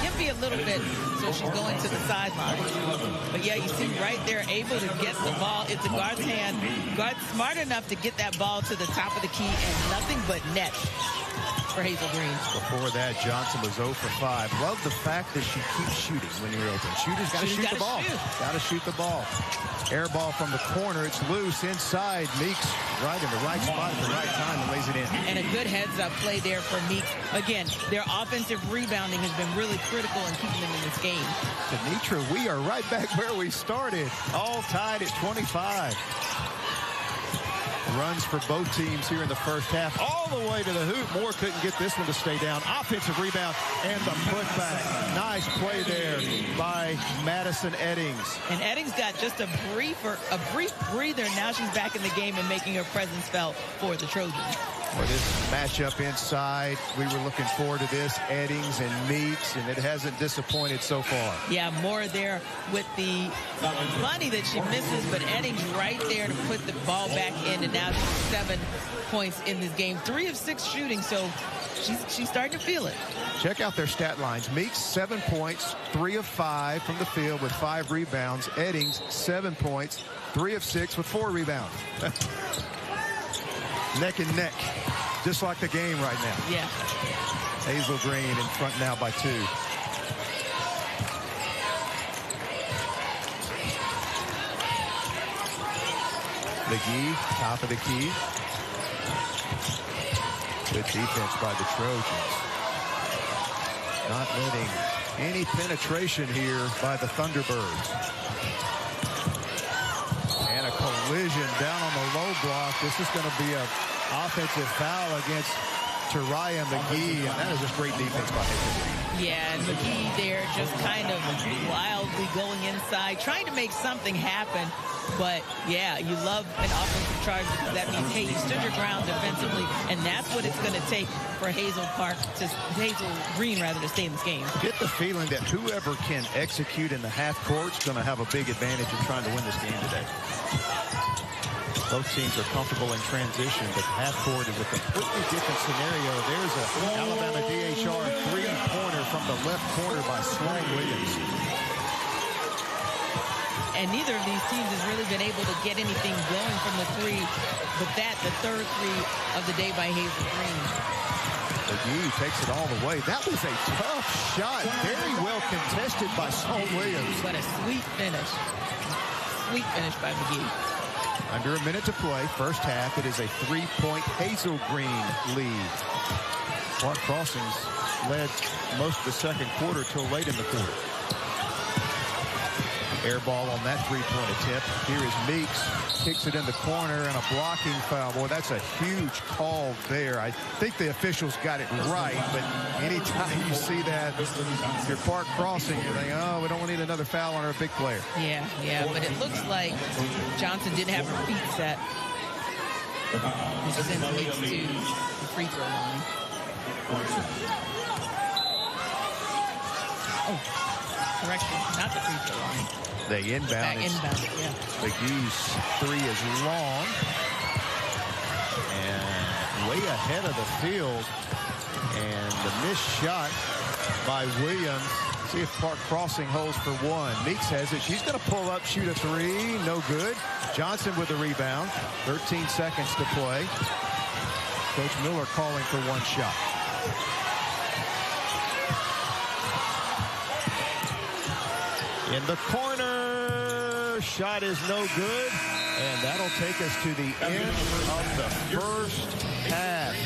Gimpy a little bit, so she's going to the sideline. But yeah, you see right there, able to get the ball into guard's hand. Guard smart enough to get that ball to the top of the key, and nothing but net for Hazel Green. Before that, Johnson was 0 for 5. Love the fact that she keeps shooting when you're open. Shooters got to shoot the ball. Got to shoot the ball. Air ball from the corner. It's loose inside. Meeks right in the right spot at the right time and lays it in. And a good heads-up play there for Meeks. Again, their offensive rebounding has been really critical in keeping them in this game. Tenitra, we are right back where we started. All tied at 25. Runs for both teams here in the first half. All the way to the hoop. Moore couldn't get this one to stay down. Offensive rebound and the putback. Nice play there by Madison Eddings. And Eddings got just a brief breather. Now she's back in the game and making her presence felt for the Trojans. For this matchup inside, we were looking forward to this. Eddings and Meeks, and it hasn't disappointed so far. Yeah, Moore there with the money that she misses, but Eddings right there to put the ball back in, and now she's 7 points in this game. 3 of 6 shooting, so she's starting to feel it. Check out their stat lines. Meeks, 7 points, 3 of 5 from the field with 5 rebounds. Eddings, 7 points, 3 of 6 with 4 rebounds. Neck and neck, just like the game right now. Yeah. Hazel Green in front now by 2. McGee, top of the key. Good defense by the Trojans. Not letting any penetration here by the Thunderbirds. And a collision down on the low block. This is going to be an offensive foul against Tariah McGee, and that is just great defense by Hazel. Yeah, and McGee there just kind of wildly going inside, trying to make something happen. But, yeah, you love an offensive charge because that means, hey, you stood your ground defensively, and that's what it's going to take for Hazel Green to stay in this game. Get the feeling that whoever can execute in the half court is going to have a big advantage in trying to win this game today. Both teams are comfortable in transition, but half court is a completely different scenario. There's a Alabama DHR three-pointer from the left corner by Sloan Williams. And neither of these teams has really been able to get anything going from the three, but the third three of the day by Hazel Green. McGee takes it all the way. That was a tough shot. Very well contested by Sloan Williams. But a sweet finish. Sweet finish by McGee. Under a minute to play, first half. It is a three-point Hazel Green lead. Clark Crossings led most of the second quarter till late in the quarter. Air ball on that three-point attempt. Here is Meeks. Kicks it in the corner and a blocking foul. Boy, that's a huge call there. I think the officials got it right, but anytime you see that, your Clark Crossing, you're thinking, oh, we don't need another foul on our big player. Yeah, but it looks like Johnson didn't have her feet set. Which sends Meeks to the free throw line. Oh, correction, not the free throw line. They inbound it. Yeah. McGee's three is long. And way ahead of the field. And the missed shot by Williams. See if Clark Crossing holds for one. Meeks has it. She's going to pull up, shoot a three. No good. Johnson with the rebound. 13 seconds to play. Coach Miller calling for one shot. In the corner, shot is no good, and that'll take us to the end of the first half.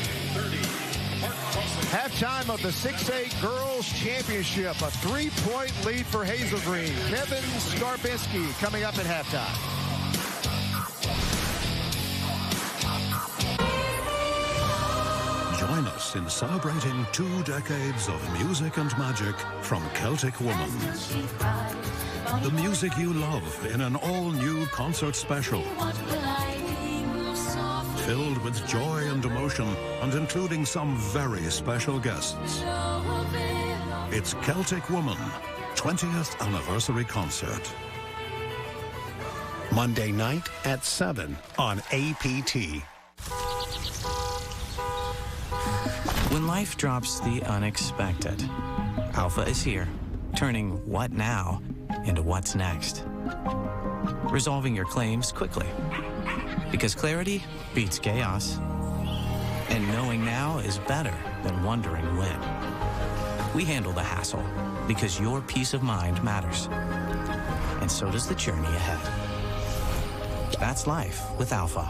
Halftime of the 6A Girls Championship, a three-point lead for Hazel Green. Kevin Skarbinski coming up at halftime. Join us in celebrating 2 decades of music and magic from Celtic Woman. The music you love in an all-new concert special. Filled with joy and emotion and including some very special guests. It's Celtic Woman, 20th Anniversary Concert. Monday night at 7 on APT. When life drops the unexpected, Alpha is here, turning what now into what's next. Resolving your claims quickly, because clarity beats chaos. And knowing now is better than wondering when. We handle the hassle, because your peace of mind matters. And so does the journey ahead. That's life with Alpha.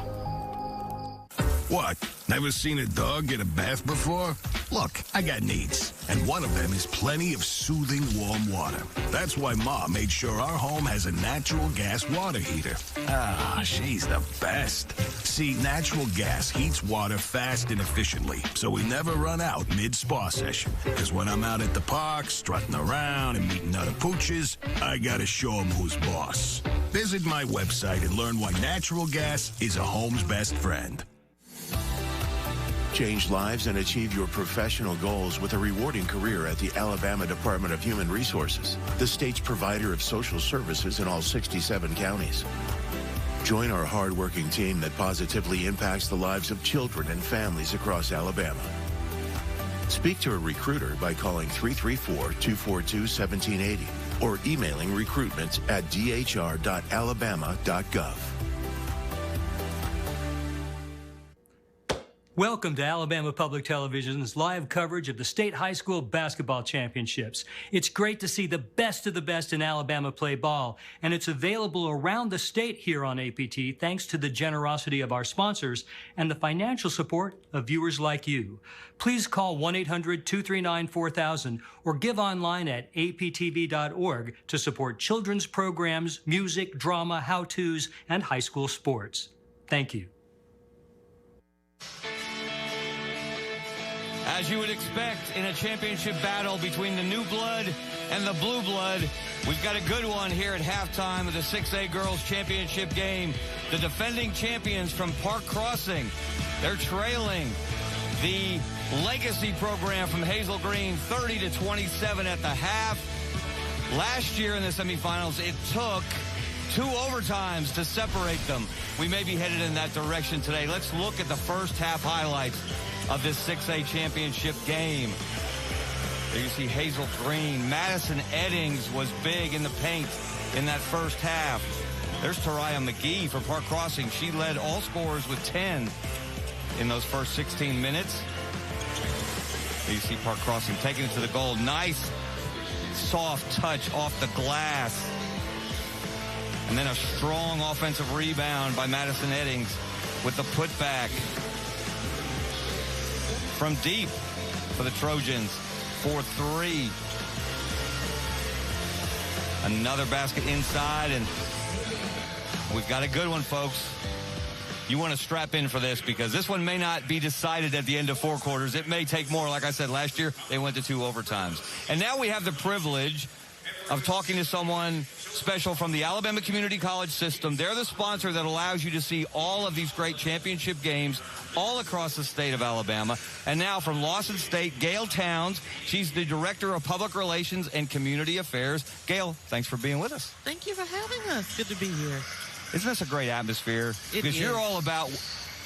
What? Never seen a dog get a bath before? Look, I got needs, and one of them is plenty of soothing warm water. That's why Ma made sure our home has a natural gas water heater. Ah, she's the best. See, natural gas heats water fast and efficiently, so we never run out mid-spa session. Because when I'm out at the park, strutting around and meeting other pooches, I gotta show them who's boss. Visit my website and learn why natural gas is a home's best friend. Change lives and achieve your professional goals with a rewarding career at the Alabama Department of Human Resources, the state's provider of social services in all 67 counties. Join our hard-working team that positively impacts the lives of children and families across Alabama. Speak to a recruiter by calling 334-242-1780 or emailing recruitment@dhr.alabama.gov. Welcome to Alabama Public Television's live coverage of the State High School Basketball Championships. It's great to see the best of the best in Alabama play ball, and it's available around the state here on APT thanks to the generosity of our sponsors and the financial support of viewers like you. Please call 1-800-239-4000 or give online at aptv.org to support children's programs, music, drama, how-tos, and high school sports. Thank you. As you would expect in a championship battle between the new blood and the blue blood, we've got a good one here at halftime of the 6A Girls Championship game. The defending champions from Park Crossing, they're trailing the legacy program from Hazel Green 30-27 at the half. Last year in the semifinals, it took 2 overtimes to separate them. We may be headed in that direction today. Let's look at the first half highlights of this 6A championship game. There you see Hazel Green. Madison Eddings was big in the paint in that first half. There's Tariah McGee for Park Crossing. She led all scorers with 10 in those first 16 minutes. There you see Park Crossing taking it to the goal. Nice soft touch off the glass. And then a strong offensive rebound by Madison Eddings with the putback. From deep for the Trojans for 3. Another basket inside, and we've got a good one, folks. You want to strap in for this because this one may not be decided at the end of 4 quarters. It may take more. Like I said, last year they went to 2 overtimes. And now we have the privilege of talking to someone special from the Alabama Community College system. They're the sponsor that allows you to see all of these great championship games all across the state of Alabama. And now from Lawson State, Gail Towns. She's the Director of Public Relations and Community Affairs. Gail, thanks for being with us. Thank you for having us. Good to be here. Isn't this a great atmosphere? Because you're all about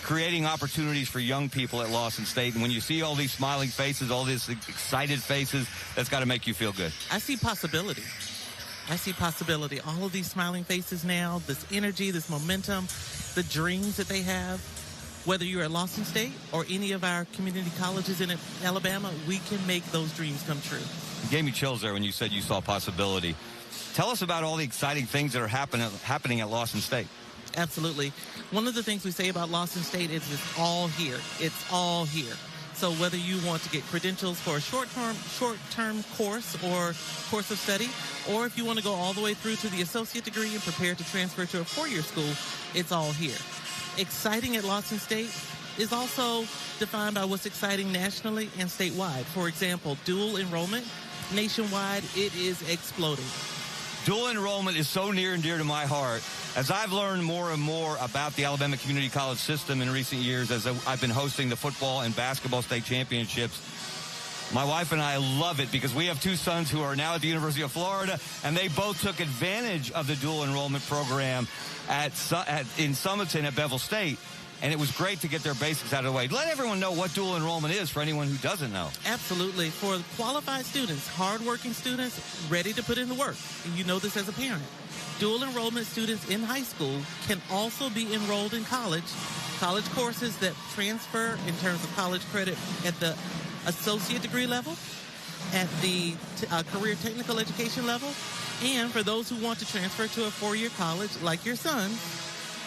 creating opportunities for young people at Lawson State. And when you see all these smiling faces, all these excited faces, that's got to make you feel good. I see possibility. I see possibility. All of these smiling faces now, this energy, this momentum, the dreams that they have. Whether you're at Lawson State or any of our community colleges in Alabama, we can make those dreams come true. It gave me chills there when you said you saw possibility. Tell us about all the exciting things that are happening at Lawson State. Absolutely. One of the things we say about Lawson State is it's all here. It's all here. So whether you want to get credentials for a short-term course or course of study, or if you want to go all the way through to the associate degree and prepare to transfer to a 4-year school, it's all here. Exciting at Lawson State is also defined by what's exciting nationally and statewide. For example, dual enrollment. Nationwide, it is exploding. Dual enrollment is so near and dear to my heart. As I've learned more and more about the Alabama Community College system in recent years, as I've been hosting the football and basketball state championships, my wife and I love it because we have 2 sons who are now at the University of Florida, and they both took advantage of the dual enrollment program in Summerton at Bevel State. And it was great to get their basics out of the way. Let everyone know what dual enrollment is for anyone who doesn't know. Absolutely. For qualified students, hardworking students, ready to put in the work. And you know this as a parent. Dual enrollment students in high school can also be enrolled in college courses that transfer in terms of college credit at the associate degree level, at the career technical education level, and for those who want to transfer to a 4-year college like your son,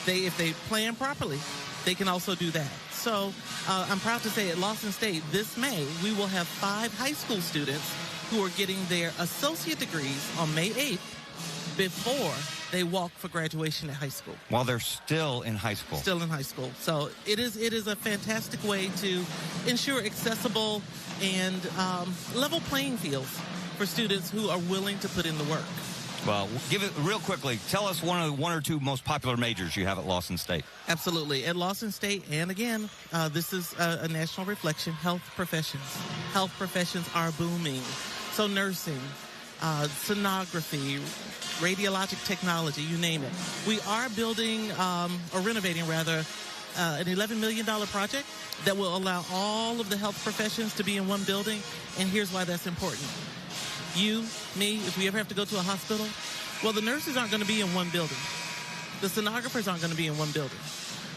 if they plan properly, they can also do that. So I'm proud to say at Lawson State this May, we will have 5 high school students who are getting their associate degrees on May 8th before they walk for graduation at high school. While they're still in high school. Still in high school. So it is a fantastic way to ensure accessible and level playing fields for students who are willing to put in the work. Well, give it real quickly. Tell us one or two most popular majors you have at Lawson State. Absolutely. At Lawson State, and again, this is a national reflection, health professions. Health professions are booming. So nursing, sonography, radiologic technology, you name it. We are building, or renovating rather, an $11 million project that will allow all of the health professions to be in one building. And here's why that's important. You, me, if we ever have to go to a hospital, well, the nurses aren't going to be in one building. The sonographers aren't going to be in one building.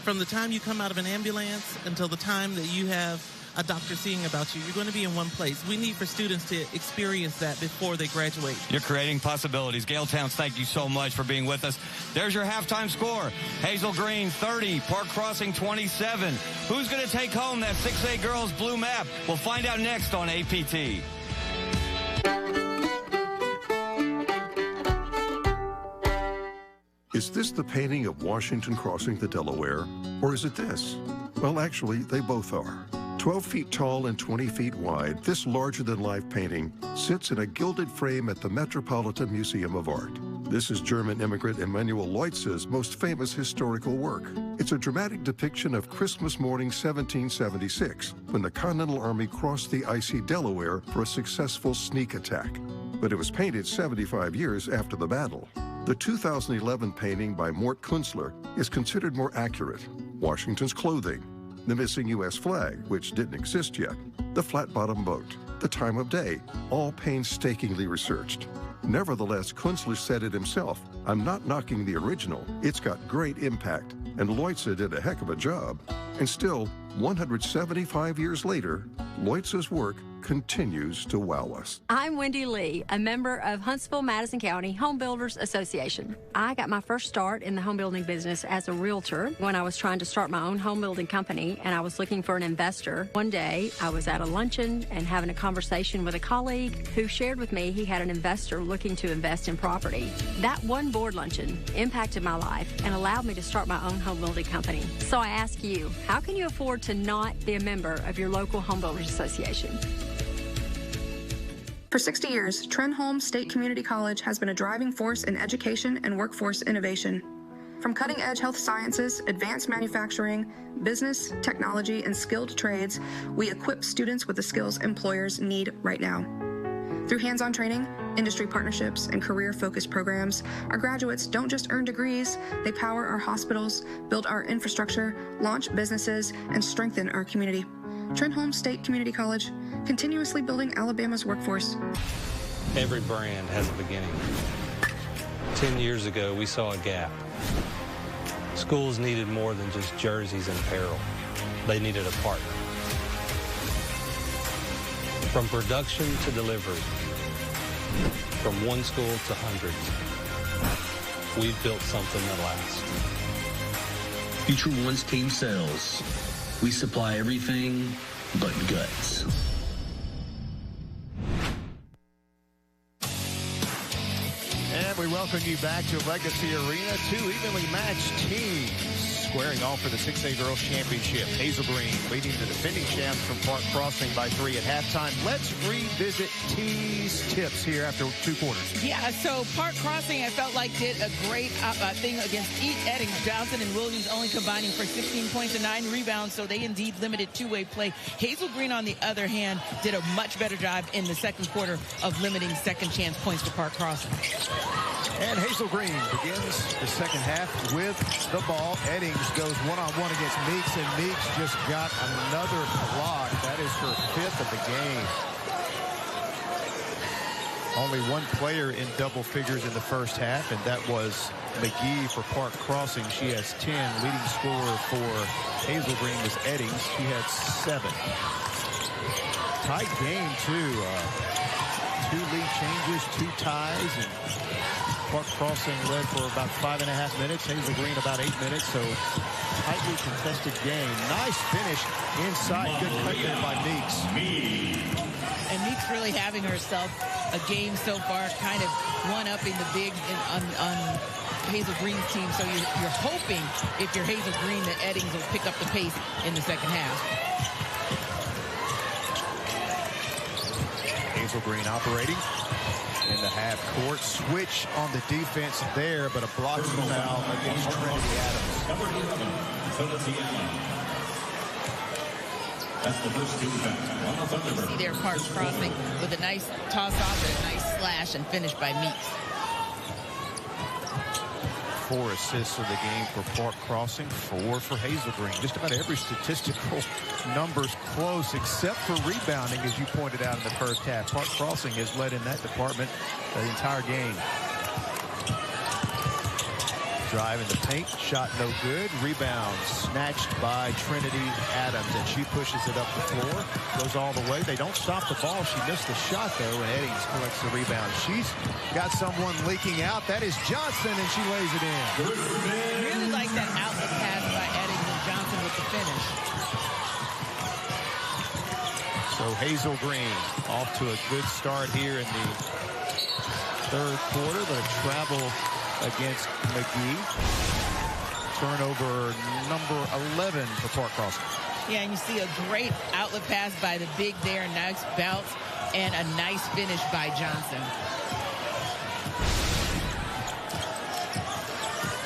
From the time you come out of an ambulance until the time that you have a doctor seeing about you, you're going to be in one place. We need for students to experience that before they graduate. You're creating possibilities. Gail Towns, thank you so much for being with us. There's your halftime score. Hazel Green, 30. Park Crossing, 27. Who's going to take home that 6A girls blue map? We'll find out next on APT. Is this the painting of Washington crossing the Delaware, or is it this? Well, actually, they both are. 12 feet tall and 20 feet wide, this larger-than-life painting sits in a gilded frame at the Metropolitan Museum of Art. This is German immigrant Emanuel Leutz's most famous historical work. It's a dramatic depiction of Christmas morning 1776, when the Continental Army crossed the icy Delaware for a successful sneak attack. But it was painted 75 years after the battle. The 2011 painting by Mort Kunstler is considered more accurate. Washington's clothing, the missing U.S. flag, which didn't exist yet, the flat-bottom boat, the time of day, all painstakingly researched. Nevertheless, Kunstler said it himself, "I'm not knocking the original. It's got great impact." And Leutze did a heck of a job. And still, 175 years later, Leutz's work continues to wow us. I'm Wendy Lee, a member of Huntsville-Madison County Home Builders Association. I got my first start in the home building business as a realtor when I was trying to start my own home building company, and I was looking for an investor. One day, I was at a luncheon and having a conversation with a colleague who shared with me he had an investor looking to invest in property. That one board luncheon impacted my life and allowed me to start my own home building company. So I ask you, how can you afford to not be a member of your local Home Builders Association? For 60 years, Trenholm State Community College has been a driving force in education and workforce innovation. From cutting-edge health sciences, advanced manufacturing, business, technology, and skilled trades, we equip students with the skills employers need right now. Through hands-on training, industry partnerships, and career-focused programs, our graduates don't just earn degrees, they power our hospitals, build our infrastructure, launch businesses, and strengthen our community. Trenholm State Community College, continuously building Alabama's workforce. Every brand has a beginning. 10 years ago, we saw a gap. Schools needed more than just jerseys and apparel. They needed a partner. From production to delivery, from one school to hundreds, we've built something that lasts. Future One's team sells. We supply everything but guts. And we welcome you back to Legacy Arena. Two evenly matched teams squaring off for the 6A Girls Championship. Hazel Green leading the defending champs from Park Crossing by 3 at halftime. Let's revisit T's tips here after 2 quarters. Yeah, so Park Crossing, I felt like did a great thing against Eddings. Johnson and Williams only combining for 16 points and 9 rebounds, so they indeed limited two-way play. Hazel Green, on the other hand, did a much better job in the second quarter of limiting second chance points for Park Crossing. And Hazel Green begins the second half with the ball. Eddings goes one-on-one against Meeks, and Meeks just got another block. That is her 5th of the game. Only one player in double figures in the first half, and that was McGee for Park Crossing. She has 10. Leading scorer for Hazel Green was Eddings. She had 7. Tight game, too. 2 lead changes, 2 ties, and Park Crossing led for about 5.5 minutes. Hazel Green about 8 minutes, so tightly contested game. Nice finish inside. Good cut there by Meeks. And Meeks really having herself a game so far, kind of one-upping the big on Hazel Green's team. So you're hoping, if you're Hazel Green, that Eddings will pick up the pace in the second half. Hazel Green operating in the half court. Switch on the defense there, but a blocking foul against Trinity Adams. That's the first team on the Thunderbird. See there, Park Crossing with a nice toss off and a nice slash and finish by Meeks. 4 assists of the game for Park Crossing, 4 for Hazel Green. Just about every statistical number's close except for rebounding, as you pointed out in the first half. Park Crossing has led in that department the entire game. Drive in the paint, shot no good. Rebound snatched by Trinity Adams, and she pushes it up the floor. Goes all the way. They don't stop the ball. She missed the shot, though, and Eddings collects the rebound. She's got someone leaking out. That is Johnson, and she lays it in. Really like that outlet pass by Eddings, and Johnson with the finish. So Hazel Green off to a good start here in the third quarter, but a travel against McGee. Turnover number 11 for Park Crossing. Yeah, and you see a great outlet pass by the big there, nice bounce, and a nice finish by Johnson.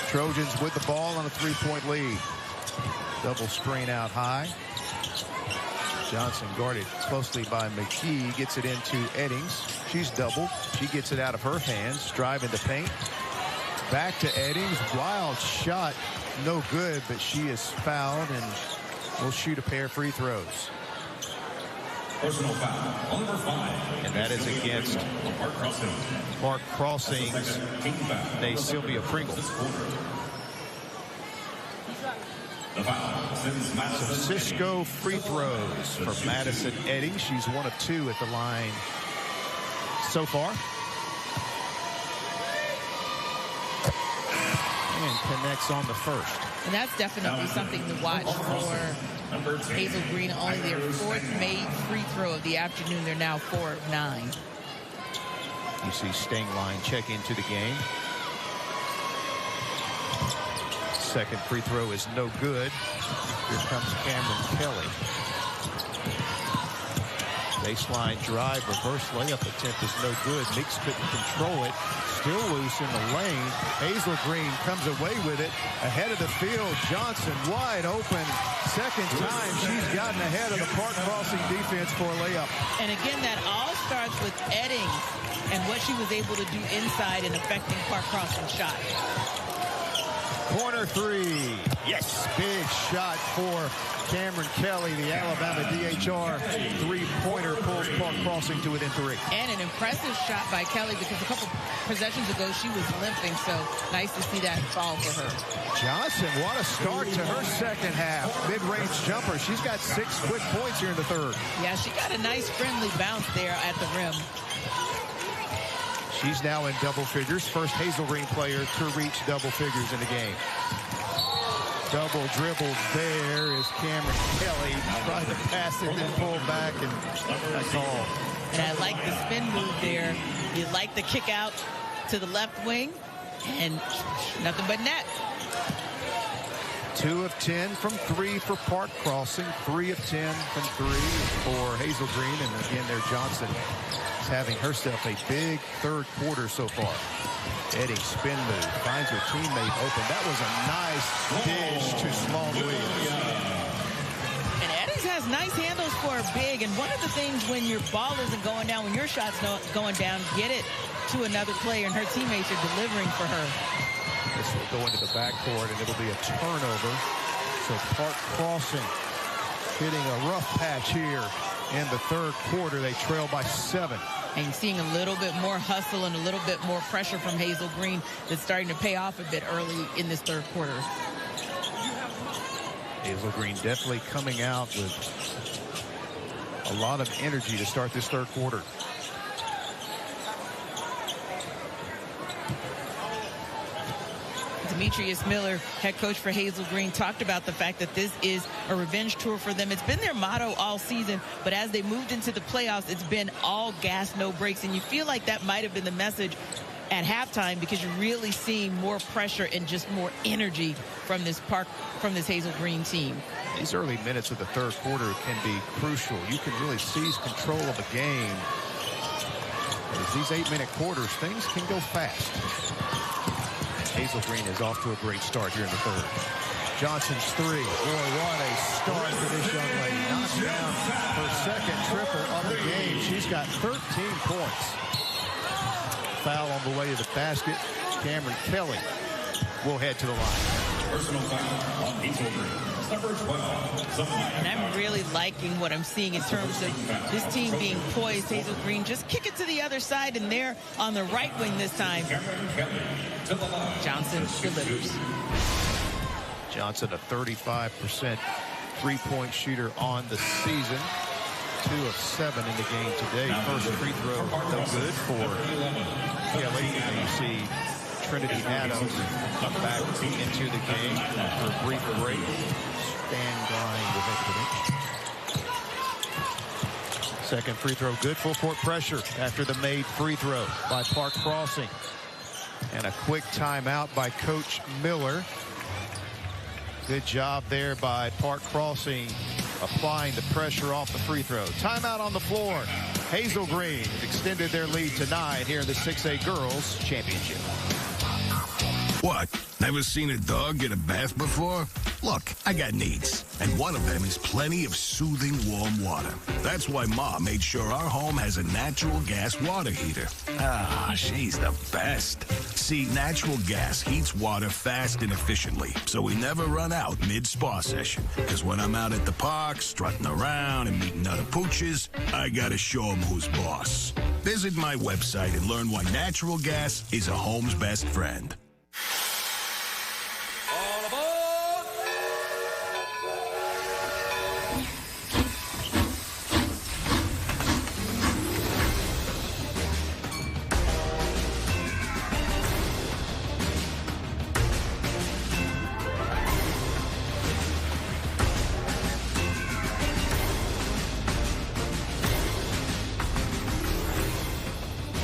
Trojans with the ball on a 3-point lead. Double screen out high. Johnson guarded closely by McGee. Gets it into Eddings. She's doubled. She gets it out of her hands. Drive into paint. Back to Eddings. Wild shot. No good, but she is fouled and will shoot a pair of free throws. Personal foul, number 5. And that is against Park Crossing's Sylvia Pringle. So Cisco free throws for Madison Eddings. She's 1 of 2 at the line so far. And connects on the first. And that's definitely something to watch for Hazel Green. Only their 4th made free throw of the afternoon. They're now 4 of 9. You see Stengline check into the game. Second free throw is no good. Here comes Cameron Kelly. Baseline drive, reverse layup attempt is no good. Meeks couldn't control it. Still loose in the lane. Hazel Green comes away with it. Ahead of the field, Johnson wide open. Second time she's gotten ahead of the Park Crossing defense for a layup. And again, that all starts with Eddings and what she was able to do inside and affecting Park Crossing shot. Corner 3. Yes. Big shot for Cameron Kelly. The Alabama DHR three-pointer pulls Park Crossing to it in 3. And an impressive shot by Kelly because a couple possessions ago she was limping. So nice to see that fall for her. Johnson, what a start to her second half. Mid-range jumper. She's got 6 quick points here in the 3rd. Yeah, she got a nice friendly bounce there at the rim. She's now in double figures. First Hazel Green player to reach double figures in the game. Double dribble there is Cameron Kelly. Tried to pass it, then pulled back, and that's all. And I like the spin move there. You like the kick out to the left wing, and nothing but net. 2 of 10 from 3 for Park Crossing. 3 of 10 from 3 for Hazel Green. And again, there Johnson is having herself a big 3rd quarter so far. Eddings spin move, finds her teammate open. That was a nice dish to Small Louise. And Eddings has nice handles for a big. And one of the things when your ball isn't going down, when your shot's not going down, get it to another player, and her teammates are delivering for her. This will go into the backcourt, and it'll be a turnover. So Park Crossing hitting a rough patch here in the 3rd quarter. They trail by 7. And seeing a little bit more hustle and a little bit more pressure from Hazel Green that's starting to pay off a bit early in this 3rd quarter. Hazel Green definitely coming out with a lot of energy to start this 3rd quarter. Demetrius Miller, head coach for Hazel Green, talked about the fact that this is a revenge tour for them. It's been their motto all season, but as they moved into the playoffs, it's been all gas, no brakes. And you feel like that might have been the message at halftime because you're really seeing more pressure and just more energy from this Hazel Green team. These early minutes of the 3rd quarter can be crucial. You can really seize control of a game. As these 8-minute quarters, things can go fast. Hazel Green is off to a great start here in the 3rd. Johnson's 3. Boy, what a start for this young lady. Knocks down her 2nd triple of the game. She's got 13 points. Foul on the way to the basket. Cameron Kelly will head to the line. Personal foul on Hazel Green. Number 12. And I'm really liking what I'm seeing in terms of this team being poised. Hazel Green just kick it to the other side, and they're on the right wing this time. Johnson delivers. Johnson, a 35% three-point shooter on the season. 2 of 7 in the game today. First free throw, no good for Kelly. And you see Trinity Adams come back into the game after a brief break. Stan Grind was exiting. Second free throw, good. Full court pressure after the made free throw by Park Crossing. And a quick timeout by Coach Miller. Good job there by Park Crossing applying the pressure off the free throw. Timeout on the floor. Hazel Green extended their lead tonight here in the 6A Girls Championship. What? Never seen a dog get a bath before? Look, I got needs, and one of them is plenty of soothing warm water. That's why Ma made sure our home has a natural gas water heater. Ah, she's the best. See, natural gas heats water fast and efficiently, so we never run out mid-spa session. Because when I'm out at the park, strutting around and meeting other pooches, I gotta show them who's boss. Visit my website and learn why natural gas is a home's best friend.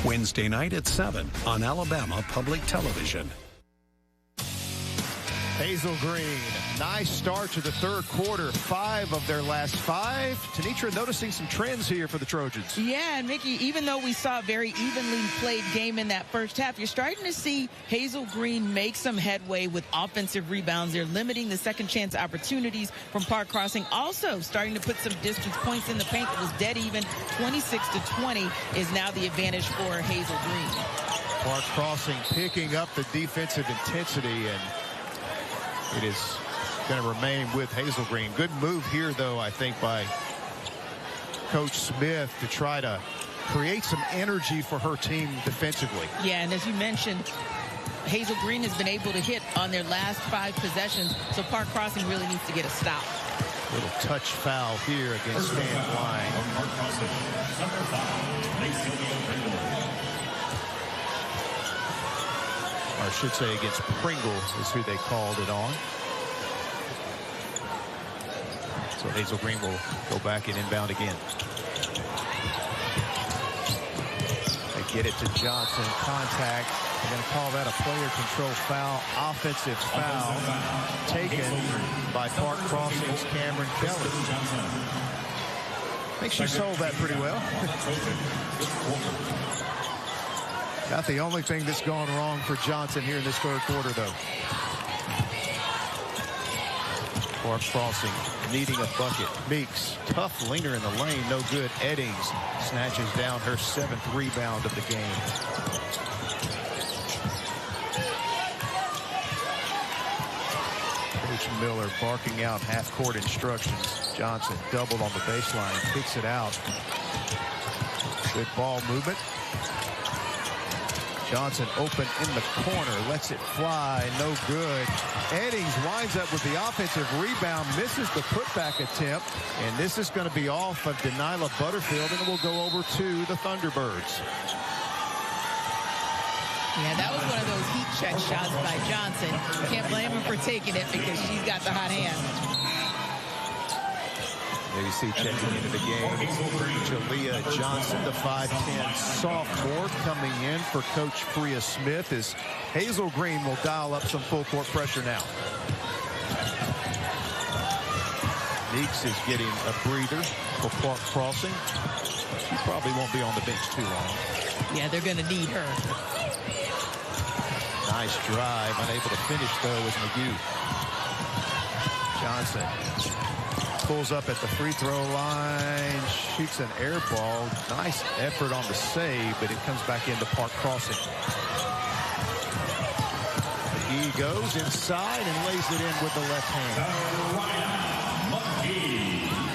Wednesday night at 7 on Alabama Public Television. Hazel Green, nice start to the third quarter. 5 of their last 5. Tanitra noticing some trends here for the Trojans. Yeah, and Mickey, even though we saw a very evenly played game in that first half, you're starting to see Hazel Green make some headway with offensive rebounds. They're limiting the second chance opportunities from Park Crossing. Also starting to put some distance points in the paint. It was dead even. 26-20 is now the advantage for Hazel Green. Park Crossing picking up the defensive intensity, and it is going to remain with Hazel Green. Good move here, though, I think, by Coach Smith to try to create some energy for her team defensively. Yeah, and as you mentioned, Hazel Green has been able to hit on their last 5 possessions, so Park Crossing really needs to get a stop. Little touch foul here against Stan Line. Or I should say against Pringle is who they called it on. So Hazel Green will go back and inbound again. They get it to Johnson. Contact. They're going to call that a player control foul. Offensive foul taken by Park Crossing's Cameron Kelly. I think she sold that pretty well. Not the only thing that's gone wrong for Johnson here in this third quarter, though. Park Crossing needing a bucket. Meeks, tough leaner in the lane, no good. Eddings snatches down her 7th rebound of the game. Coach Miller barking out half-court instructions. Johnson doubled on the baseline, kicks it out. Good ball movement. Johnson open in the corner, lets it fly, no good. Eddings winds up with the offensive rebound, misses the putback attempt, and this is going to be off of Denilah Butterfield, and it will go over to the Thunderbirds. Yeah, that was one of those heat check shots by Johnson. Can't blame him for taking it because she's got the hot hand. There you see checking into the game, Jalea Johnson, the 5'10 sophomore, coming in for Coach Freya Smith, as Hazel Green will dial up some full court pressure now. Meeks is getting a breather for Park Crossing. She probably won't be on the bench too long. Yeah, they're going to need her. Nice drive, unable to finish though with McGee. Johnson pulls up at the free throw line, shoots an air ball. Nice effort on the save, but it comes back into Park Crossing. McGee goes inside and lays it in with the left hand.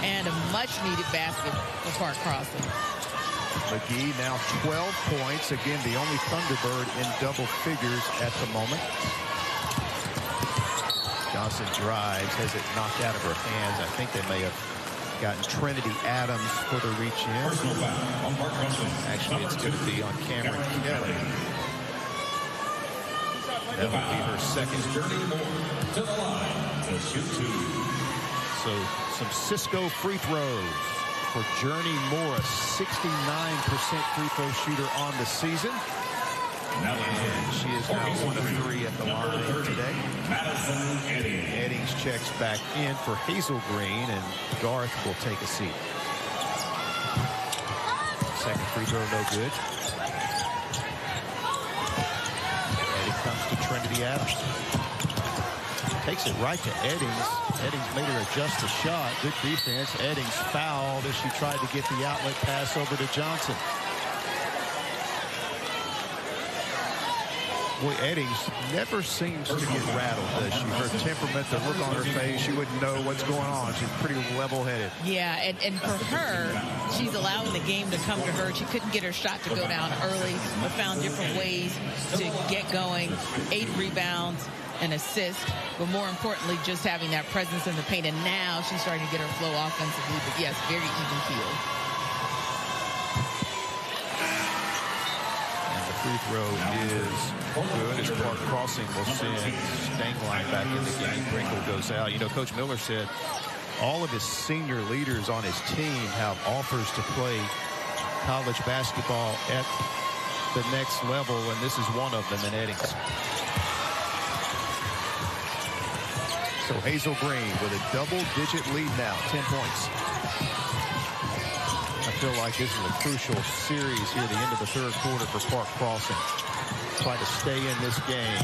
And a much-needed basket for Park Crossing. McGee now 12 points. Again, the only Thunderbird in double figures at the moment. Johnson drives, has it knocked out of her hands. I think they may have gotten Trinity Adams for the reach in. Actually, it's going to be on Cameron Kelly. That will be her second. So some Cisco free throws for Journey Morris, 69% free throw shooter on the season. And she is now 1 of 3 at the line today. Eddings checks back in for Hazel Green, and Garth will take a seat. Second free throw, no good. Eddings comes to Trinity Adams. Takes it right to Eddings. Eddings made her adjust the shot. Good defense. Eddings fouled as she tried to get the outlet pass over to Johnson. Boy, Eddings never seems to get rattled, does she? Her temperament, the look on her face, you wouldn't know what's going on. She's pretty level-headed. Yeah, and for her, she's allowing the game to come to her. She couldn't get her shot to go down early, but found different ways to get going. 8 rebounds, an assist, but more importantly, just having that presence in the paint. And now she's starting to get her flow offensively. But yes, very even keel. Free throw is good as Park Crossing will send Stangline back in the game. Brinkle goes out. You know, Coach Miller said all of his senior leaders on his team have offers to play college basketball at the next level, and this is one of them in Eddings. So Hazel Green with a double-digit lead now, 10 points. I feel like this is a crucial series here at the end of the third quarter for Park Crossing. Try to stay in this game.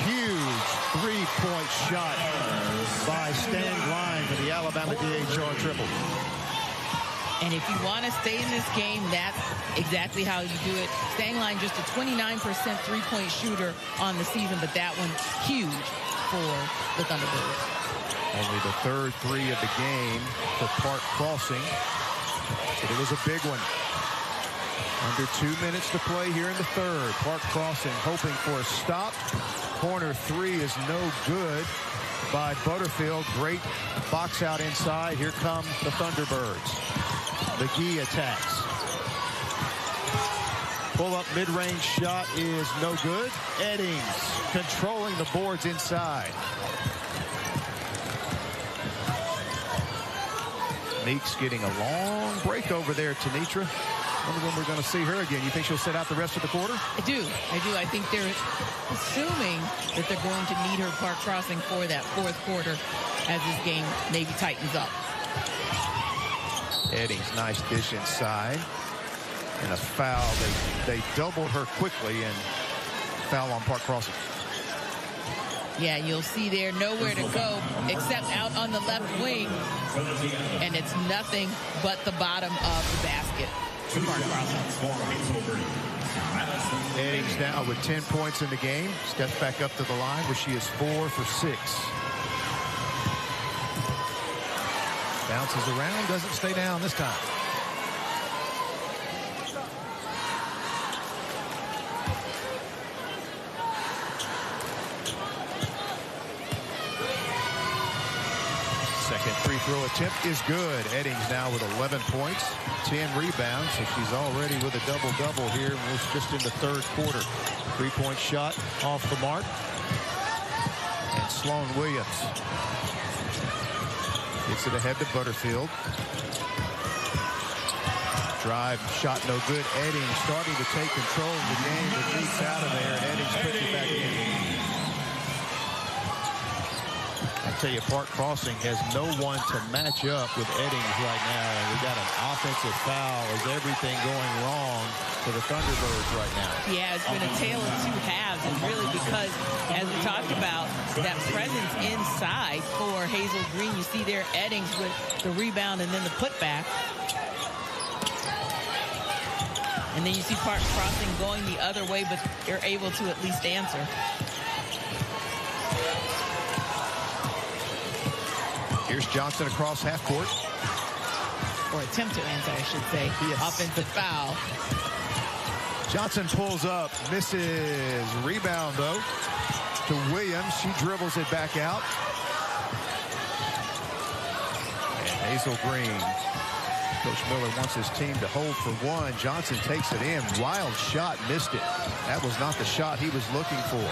Huge three-point shot by Stangline for the Alabama DHR triple. And if you want to stay in this game, that's exactly how you do it. Stangline just a 29% three-point shooter on the season, but that one huge for the Thunderbirds. Only the third three of the game for Park Crossing. But it was a big one. Under 2 minutes to play here in the third. Park Crossing hoping for a stop. Corner three is no good by Butterfield. Great box out inside. Here come the Thunderbirds. McGee attacks. Pull-up mid-range shot is no good. Eddings controlling the boards inside. Meeks getting a long break over there, Tenitra. Wonder when we're going to see her again. You think she'll sit out the rest of the quarter? I do. I think they're assuming that they're going to need her, Park Crossing, for that fourth quarter as this game maybe tightens up. Eddings, nice dish inside. And a foul. They doubled her quickly and foul on Park Crossing. Yeah, you'll see there nowhere to go except out on the left wing. And it's nothing but the bottom of the basket for Park Crossing. Eddings now with 10 points in the game. Steps back up to the line where she is 4 for 6. Bounces around, doesn't stay down this time. Second free throw attempt is good. Eddings now with 11 points, 10 rebounds, so she's already with a double-double here. We're just in the third quarter. Three-point shot off the mark. And Sloan Williams gets it ahead to Butterfield. Drive, shot no good. Eddings starting to take control of the game, but leaks out of there, and Eddings puts it back in. I tell you, Park Crossing has no one to match up with Eddings right now. And we got an offensive foul. Is everything going wrong for the Thunderbirds right now? Yeah, it's been a tale of two halves, and really because, as we talked about, that presence inside for Hazel Green. You see there Eddings with the rebound and then the putback. And then you see Park Crossing going the other way, but they're able to at least answer. Here's Johnson across half court. Or attempt to answer, I should say. Yes. Offensive foul. Johnson pulls up, misses. Rebound, though, to Williams. She dribbles it back out. And Hazel Green. Coach Miller wants his team to hold for one. Johnson takes it in. Wild shot, missed it. That was not the shot he was looking for.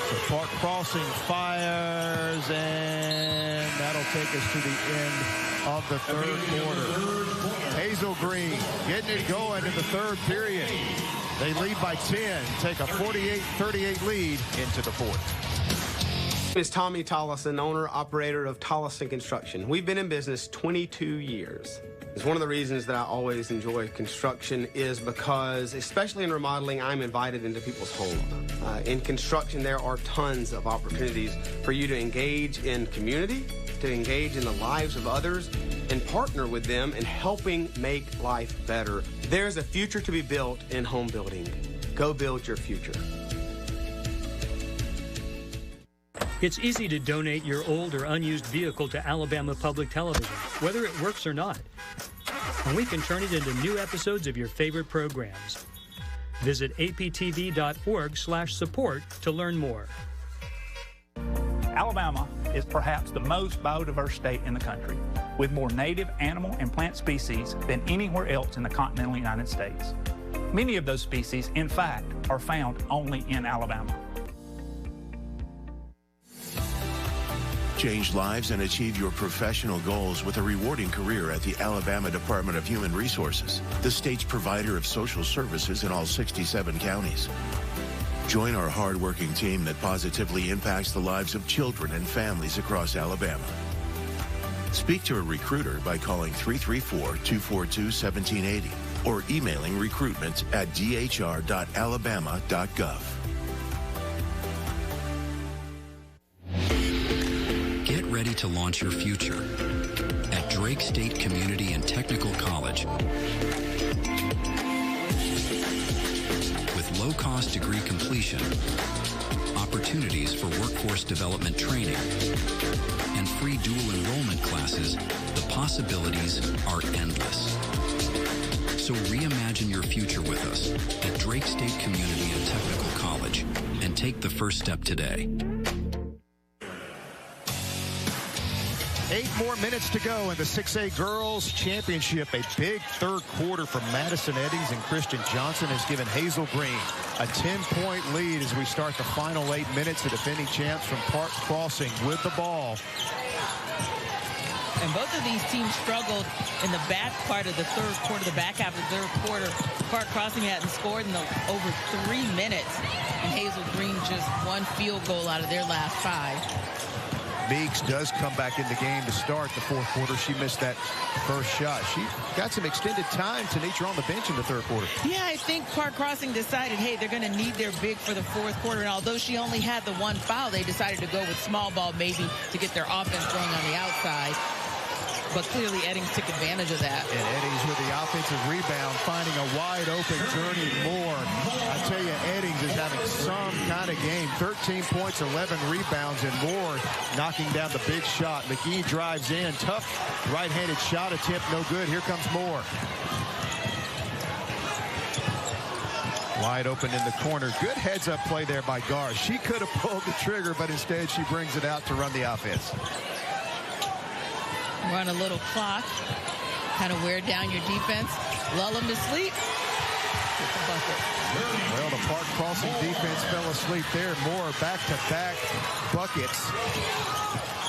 So Park Crossing fires, and that'll take us to the end of the third quarter. Hazel Green getting it going in the third period. They lead by 10, take a 48-38 lead into the fourth. It's Tommy Tollison, owner-operator of Tollison Construction. We've been in business 22 years. It's one of the reasons that I always enjoy construction is because, especially in remodeling, I'm invited into people's homes. In construction, there are tons of opportunities for you to engage in community, to engage in the lives of others, and partner with them in helping make life better. There's a future to be built in home building. Go build your future. It's easy to donate your old or unused vehicle to Alabama Public Television, whether it works or not. And we can turn it into new episodes of your favorite programs. Visit aptv.org/support to learn more. Alabama is perhaps the most biodiverse state in the country, with more native animal and plant species than anywhere else in the continental United States. Many of those species, in fact, are found only in Alabama. Change lives and achieve your professional goals with a rewarding career at the Alabama Department of Human Resources, the state's provider of social services in all 67 counties. Join our hardworking team that positively impacts the lives of children and families across Alabama. Speak to a recruiter by calling 334-242-1780 or emailing recruitment@dhr.alabama.gov. Get ready to launch your future at Drake State Community and Technical College. With low-cost degree completion, opportunities for workforce development training, and free dual enrollment classes, the possibilities are endless. So reimagine your future with us at Drake State Community and Technical College and take the first step today. 8 more minutes to go in the 6A Girls Championship. A big third quarter from Madison Eddings and Christian Johnson has given Hazel Green a 10-point lead as we start the final 8 minutes. The defending champs from Park Crossing with the ball. And both of these teams struggled in the back part of the third quarter, the back half of the third quarter. Park Crossing hadn't scored in over 3 minutes. And Hazel Green just one field goal out of their last 5. Meeks does come back in the game to start the fourth quarter. She missed that first shot. She got some extended time to nature on the bench in the third quarter. Yeah, I think Park Crossing decided, hey, they're going to need their big for the fourth quarter. And although she only had the one foul, they decided to go with small ball maybe to get their offense going on the outside. But clearly, Eddings took advantage of that. And Eddings with the offensive rebound, finding a wide-open Journey Moore. I tell you, Eddings is having some kind of game. 13 points, 11 rebounds, and Moore knocking down the big shot. McGee drives in. Tough right-handed shot attempt, no good. Here comes Moore. Wide open in the corner. Good heads-up play there by Gar. She could have pulled the trigger, but instead she brings it out to run the offense. Run a little clock, kind of wear down your defense, lull them to sleep. Get the bucket. Well, the Park Crossing defense fell asleep there. More back-to-back buckets.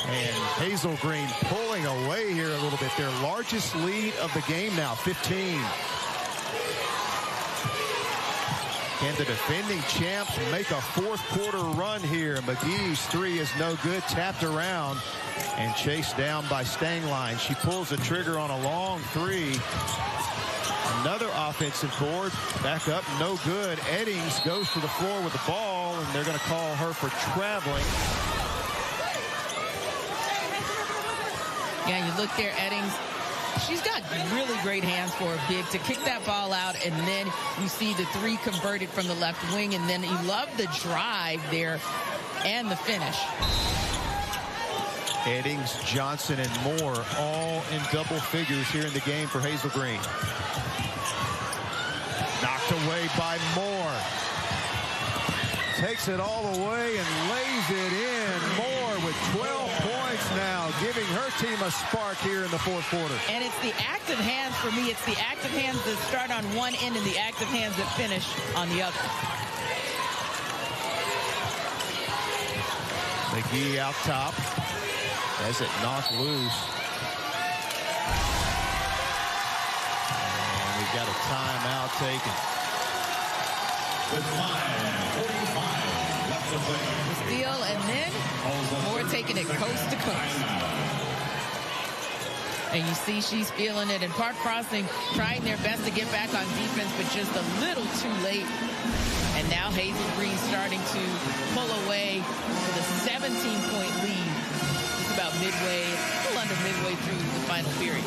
And Hazel Green pulling away here a little bit. Their largest lead of the game now, 15. Can the defending champs make a fourth quarter run here? McGee's three is no good, tapped around and chased down by Stangline. She pulls the trigger on a long three. Another offensive board, back up, no good. Eddings goes to the floor with the ball, and they're going to call her for traveling. Yeah, you look there, Eddings. She's got really great hands for a big to kick that ball out, and then you see the three converted from the left wing, and then you love the drive there and the finish. Eddings, Johnson, and Moore all in double figures here in the game for Hazel Green. Knocked away by Moore. Takes it all the way and lays it in. Moore with 12 points now, giving her team a spark here in the fourth quarter. And it's the active hands for me. It's the active hands that start on one end and the active hands that finish on the other. McGee out top as it knocked loose. And we got a timeout taken. Steal, and then Moore taking it coast to coast. And you see she's feeling it. And Park Crossing trying their best to get back on defense, but just a little too late. And now Hazel Green starting to pull away with a 17-point lead. It's about midway, a little under midway through the final period.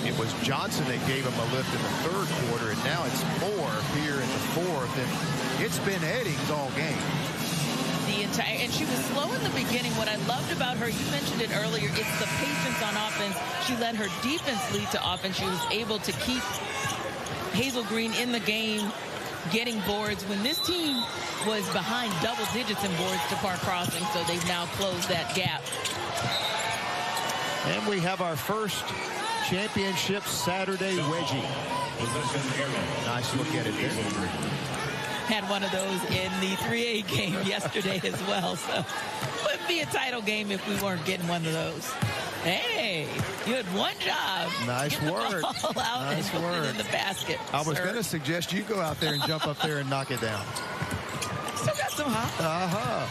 It was Johnson that gave him a lift in the third quarter, and now it's Moore here in the fourth. And it's been Eddings all game. And she was slow in the beginning. What I loved about her, you mentioned it earlier, it's the patience on offense. She let her defense lead to offense. She was able to keep Hazel Green in the game, getting boards when this team was behind double digits in boards to Park Crossing, so they've now closed that gap. And we have our first championship Saturday wedgie. Nice look at it there. Had one of those in the 3A game yesterday as well, so wouldn't be a title game if we weren't getting one of those. Hey, you had one job. Nice work. Nice work. In the basket. I was going to suggest you go out there and jump up there and knock it down. Still got some hop.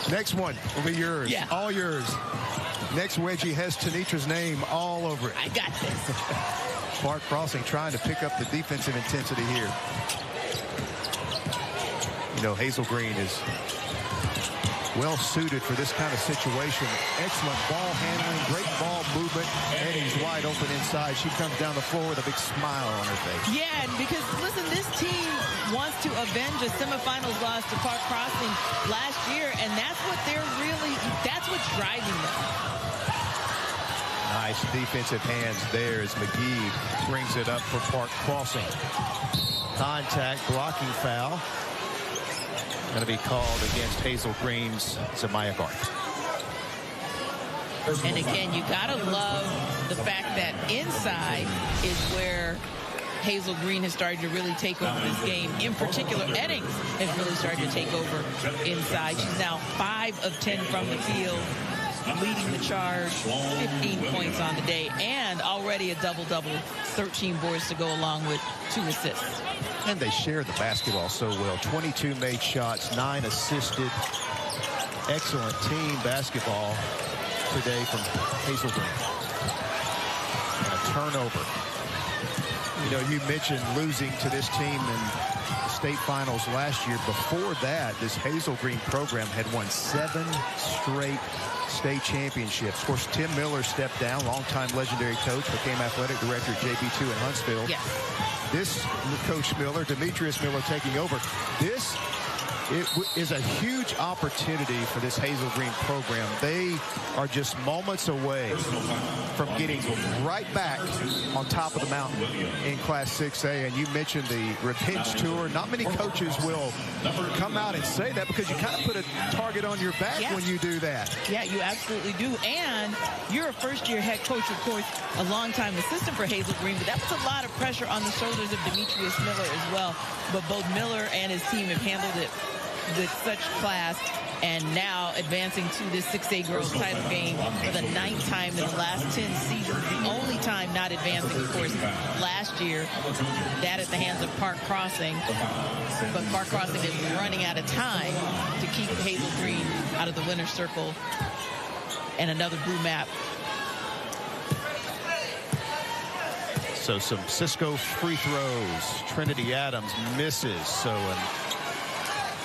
Next one will be yours. Yeah. All yours. Next wedgie has Tanitra's name all over it. I got this. Park Crossing trying to pick up the defensive intensity here. You know, Hazel Green is well suited for this kind of situation. Excellent ball handling, great ball movement, and he's wide open inside. She comes down the floor with a big smile on her face. Yeah, because listen, this team wants to avenge a semifinals loss to Park Crossing last year, and that's what that's what's driving them. Nice defensive hands there as McGee brings it up for Park Crossing. Contact, blocking foul. Going to be called against Hazel Green's Zamaya Gart. And again, you got to love the fact that inside is where Hazel Green has started to really take over this game. In particular, Eddings has really started to take over inside. She's now 5 of 10 from the field, leading the charge, 15 points on the day, and already a double-double, 13 boards to go along with 2 assists. And they share the basketball so well. 22 made shots, 9 assisted. Excellent team basketball today from Hazel Green. And a turnover. You know, you mentioned losing to this team in the state finals last year. Before that, this Hazel Green program had won 7 straight state championships. Of course, Tim Miller stepped down, longtime legendary coach, became athletic director at JV2 in Huntsville. Yes. This Coach Miller, Demetrius Miller, taking over. This is a huge opportunity for this Hazel Green program. They are just moments away from getting right back on top of the mountain in Class 6A. And you mentioned the revenge tour. Not many coaches will come out and say that because you kind of put a target on your back when you do that. Yeah, you absolutely do. And you're a first-year head coach, of course, a longtime assistant for Hazel Green, but that puts a lot of pressure on the shoulders of Demetrius Miller as well. But both Miller and his team have handled it with such class, and now advancing to this 6A girls title game for the 9th time in the last 10 seasons. The only time not advancing, of course, last year, that at the hands of Park Crossing. But Park Crossing is running out of time to keep Hazel Green out of the winner's circle. And another blue map. So some Cisco free throws. Trinity Adams misses. So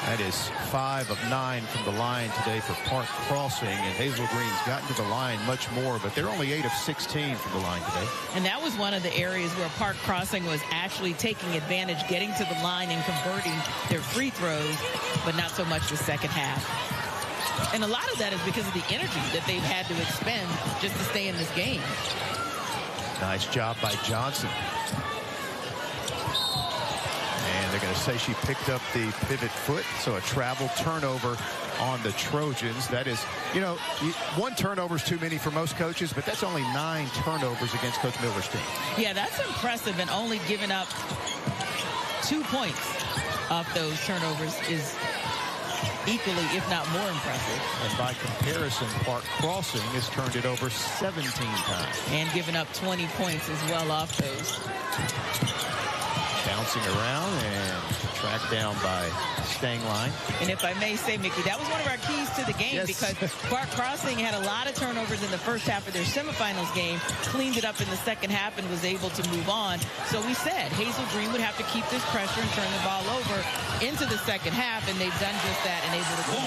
that is 5 of 9 from the line today for Park Crossing. And Hazel Green's gotten to the line much more, but they're only 8 of 16 from the line today. And that was one of the areas where Park Crossing was actually taking advantage, getting to the line and converting their free throws, but not so much the second half. And a lot of that is because of the energy that they've had to expend just to stay in this game. Nice job by Johnson. And they're going to say she picked up the pivot foot, so a travel turnover on the Trojans. That is, you know, 1 turnover is too many for most coaches, but that's only 9 turnovers against Coach Miller's team. Yeah, that's impressive, and only giving up 2 points off those turnovers is equally, if not more, impressive. And by comparison, Park Crossing has turned it over 17 times. And given up 20 points as well off those. Bouncing around, and tracked down by Stangline. And if I may say, Mickey, that was one of our keys to the game, because Park Crossing had a lot of turnovers in the first half of their semifinals game, cleaned it up in the second half, and was able to move on. So we said Hazel Green would have to keep this pressure and turn the ball over into the second half, and they've done just that and able to go.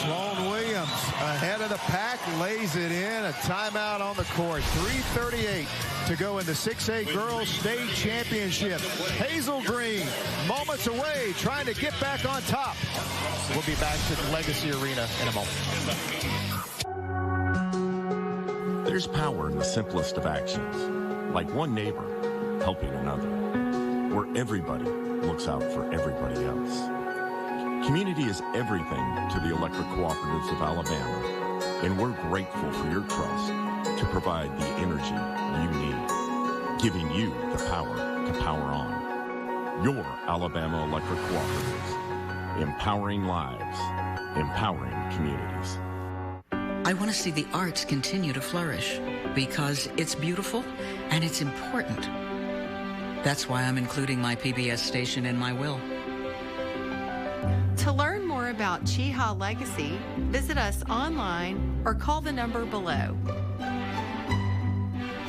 Sloan Williams ahead of the pack, lays it in. A timeout on the court. 3:38 to go in the 6A Girls State Championship. Hazel Green, moments away, trying to get back on top. We'll be back to the Legacy Arena in a moment. There's power in the simplest of actions, like one neighbor helping another, where everybody looks out for everybody else. Community is everything to the electric cooperatives of Alabama, and we're grateful for your trust to provide the energy you need, giving you the power to power on. Your Alabama Electric Cooperatives, empowering lives, empowering communities. I want to see the arts continue to flourish because it's beautiful and it's important. That's why I'm including my PBS station in my will. To learn more about Cheehaw Legacy, visit us online or call the number below.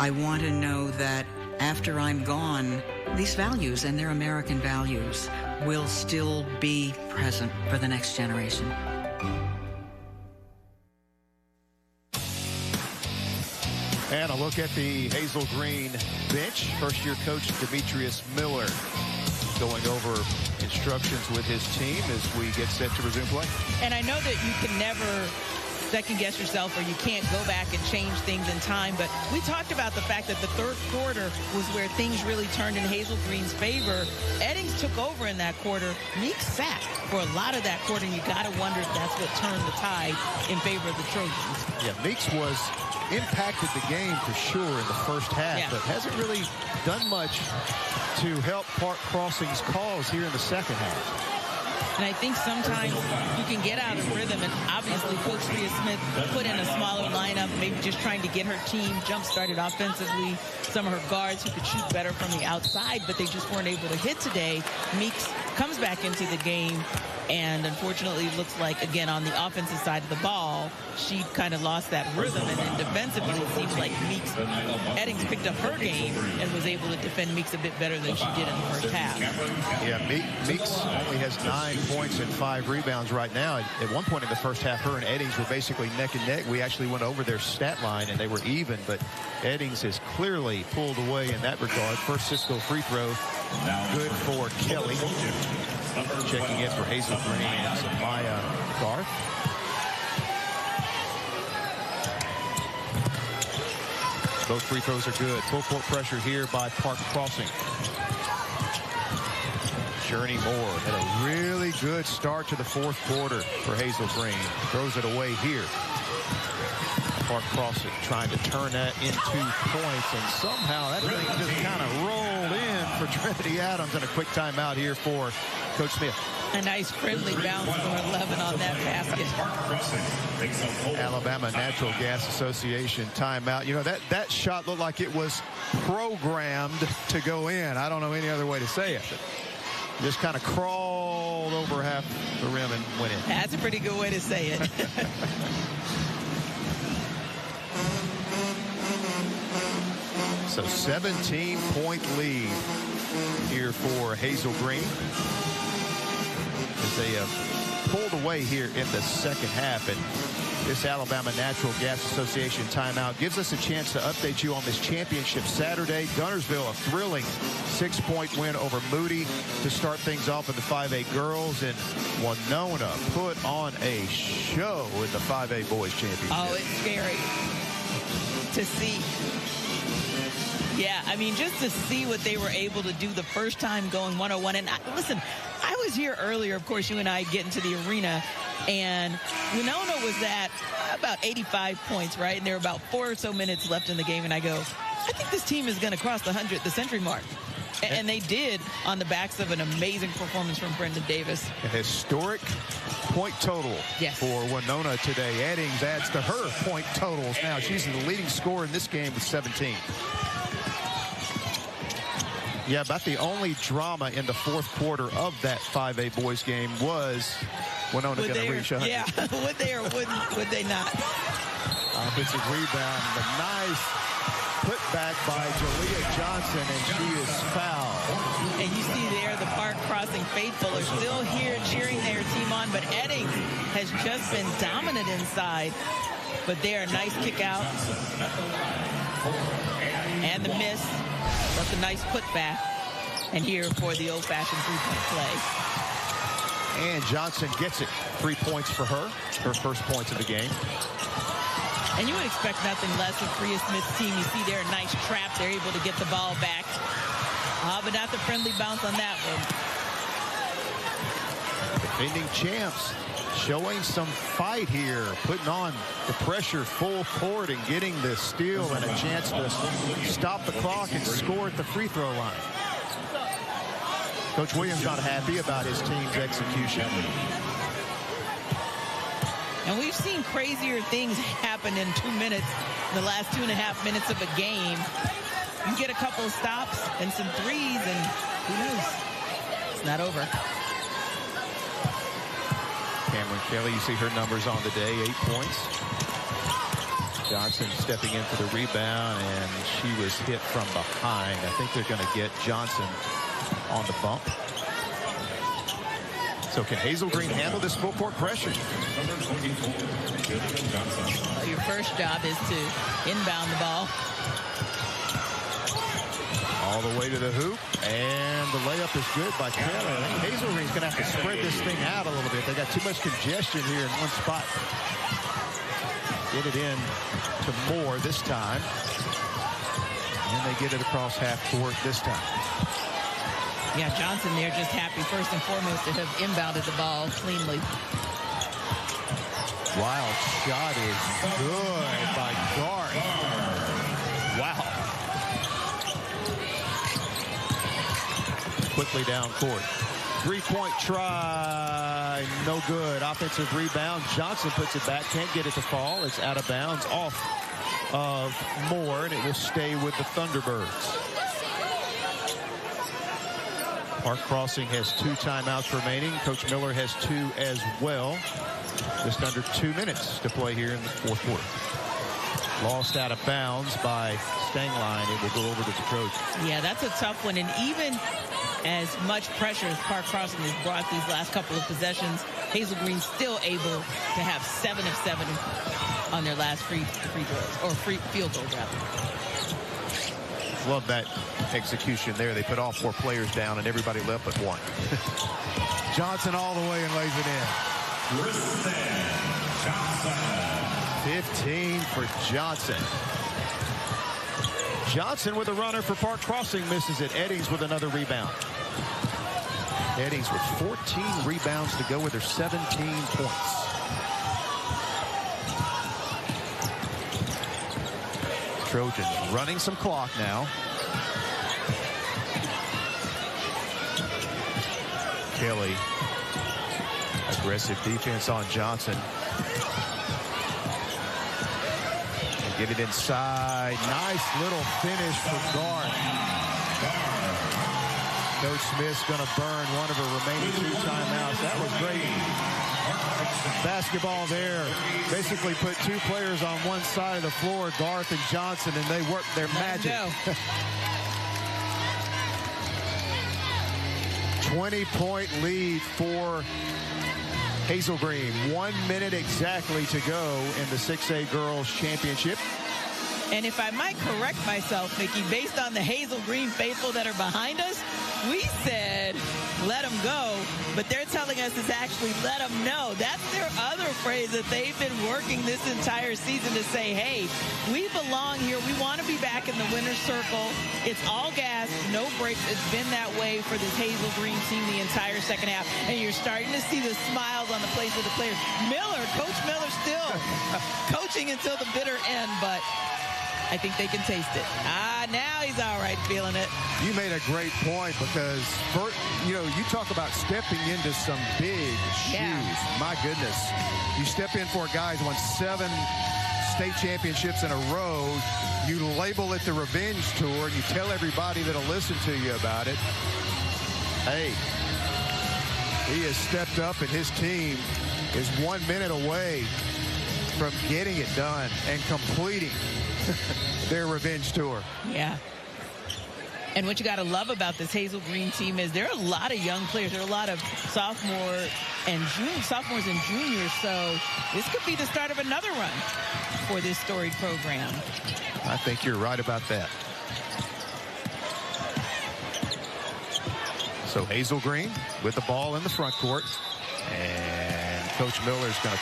I want to know that after I'm gone, these values and their American values will still be present for the next generation. And a look at the Hazel Green bench. First-year coach Demetrius Miller going over instructions with his team as we get set to resume play. And I know that you can never second-guess yourself, or you can't go back and change things in time, but we talked about the fact that the third quarter was where things really turned in Hazel Green's favor. Eddings took over in that quarter. Meeks sat for a lot of that quarter, and you got to wonder if that's what turned the tide in favor of the Trojans. Yeah, Meeks was impacted the game for sure in the first half, but hasn't really done much to help Park Crossing's cause here in the second half. And I think sometimes you can get out of rhythm, and obviously Coach Rhea Smith put in a smaller lineup, maybe just trying to get her team jump-started offensively. Some of her guards who could shoot better from the outside, but they just weren't able to hit today. Meeks comes back into the game, and unfortunately it looks like, again, on the offensive side of the ball, she kind of lost that rhythm, and then defensively it seems like Eddings picked up her game and was able to defend Meeks a bit better than she did in the first half. Yeah, Meeks only has 9 points and 5 rebounds right now. At one point in the first half, her and Eddings were basically neck and neck. We actually went over their stat line and they were even, but Eddings has clearly pulled away in that regard. First Cisco free throw, good for Kelly. Checking in for Hazel Green and Samaya Garth. Both free throws are good. Full court pressure here by Park Crossing. Journey Moore had a really good start to the fourth quarter for Hazel Green. Throws it away here. Park Crossing trying to turn that into points, and somehow that thing just kind of rolled in for Trinity Adams, and a quick timeout here for Coach Smith. A nice friendly bounce from 11 on that basket. Alabama Natural Gas Association timeout. You know, that shot looked like it was programmed to go in. I don't know any other way to say it. Just kind of crawled over half the rim and went in. That's a pretty good way to say it. So 17-point lead here for Hazel Green as they have pulled away here in the second half. And this Alabama Natural Gas Association timeout gives us a chance to update you on this championship Saturday. Guntersville, a thrilling 6-point win over Moody to start things off in the 5A girls. And Winona put on a show in the 5A boys championship. Oh, it's scary to see. Yeah, I mean, just to see what they were able to do the first time going 101. And listen, I was here earlier, of course, you and I get into the arena, and Winona was at about 85 points, right? And there were about 4 or so minutes left in the game, and I go, I think this team is going to cross the century mark. And they did on the backs of an amazing performance from Brendan Davis. A historic point total for Winona today. Eddings adds to her point totals now. She's the leading scorer in this game with 17. Yeah, about the only drama in the fourth quarter of that 5A boys game was Winona going to reach 100. Yeah, would they or would they not? Offensive rebound, the nice put back by Jalea Johnson, and she is fouled. And you see there the Park Crossing faithful are still here cheering their team on, but Eddings has just been dominant inside. But there, nice kick out. And the miss, but the nice putback. And here for the old-fashioned three-point play. And Johnson gets it. 3 points for her first points of the game. And you would expect nothing less of Freya Smith's team. You see there a nice trap. They're able to get the ball back. But not the friendly bounce on that one. Defending champs showing some fight here, putting on the pressure full court and getting the steal and a chance to stop the clock and score at the free throw line. Coach Williams not happy about his team's execution. And we've seen crazier things happen in 2 minutes, the last 2.5 minutes of a game. You get a couple of stops and some threes, and who knows? It's not over. Cameron Kelly, you see her numbers on the day, 8 points. Johnson stepping in for the rebound, and she was hit from behind. I think they're going to get Johnson on the bump. So can Hazel Green handle this full court pressure? Your first job is to inbound the ball. All the way to the hoop, and the layup is good by Kelly. I think Hazel Green's going to have to spread this thing out a little bit. They got too much congestion here in one spot. Get it in to Moore this time. And they get it across half court this time. Yeah, Johnson there just happy first and foremost to have inbounded the ball cleanly. Wild shot is good by Garth. Wow. Quickly down court. 3-point try. No good. Offensive rebound. Johnson puts it back. Can't get it to fall. It's out of bounds off of Moore, and it will stay with the Thunderbirds. Park Crossing has 2 timeouts remaining. Coach Miller has 2 as well. Just under 2 minutes to play here in the fourth quarter. Lost out of bounds by Stangline. It will go over to the Trojans. Yeah, that's a tough one. And even as much pressure as Park Crossing has brought these last couple of possessions, Hazel Green still able to have 7 of 7 on their last free throws, or field goals rather. Love that execution there. They put all 4 players down and everybody left but 1. Johnson all the way and lays it in. 15 for Johnson. Johnson with a runner for Park Crossing, misses it. Eddings with another rebound. Eddings with 14 rebounds to go with her 17 points. Trojans running some clock now. Kelly, aggressive defense on Johnson. Get it inside. Nice little finish for Garth. Coach Smith's going to burn one of her remaining 2 timeouts. That was great. Basketball there. Basically put 2 players on one side of the floor, Garth and Johnson, and they worked their magic. 20-point lead for Hazel Green. 1 minute exactly to go in the 6A Girls Championship. And if I might correct myself, Mickey, based on the Hazel Green faithful that are behind us, we said, let them go, but they're telling us it's actually let them know. That's their other phrase that they've been working this entire season to say, hey, we belong here. We want to be back in the winner's circle. It's all gas, no breaks. It's been that way for this Hazel Green team the entire second half. And you're starting to see the smiles on the face of the players. Coach Miller still coaching until the bitter end, but I think they can taste it. Now he's all right feeling it. You made a great point because, you talk about stepping into some big shoes. My goodness. You step in for a guy who's won 7 state championships in a row. You label it the Revenge Tour. You tell everybody that'll listen to you about it. Hey, he has stepped up, and his team is 1 minute away from getting it done and completing their Revenge Tour. Yeah. And what you got to love about this Hazel Green team is there are a lot of young players. There are a lot of sophomores and juniors. So this could be the start of another run for this storied program. I think you're right about that. So Hazel Green with the ball in the front court. And Coach Miller's going to,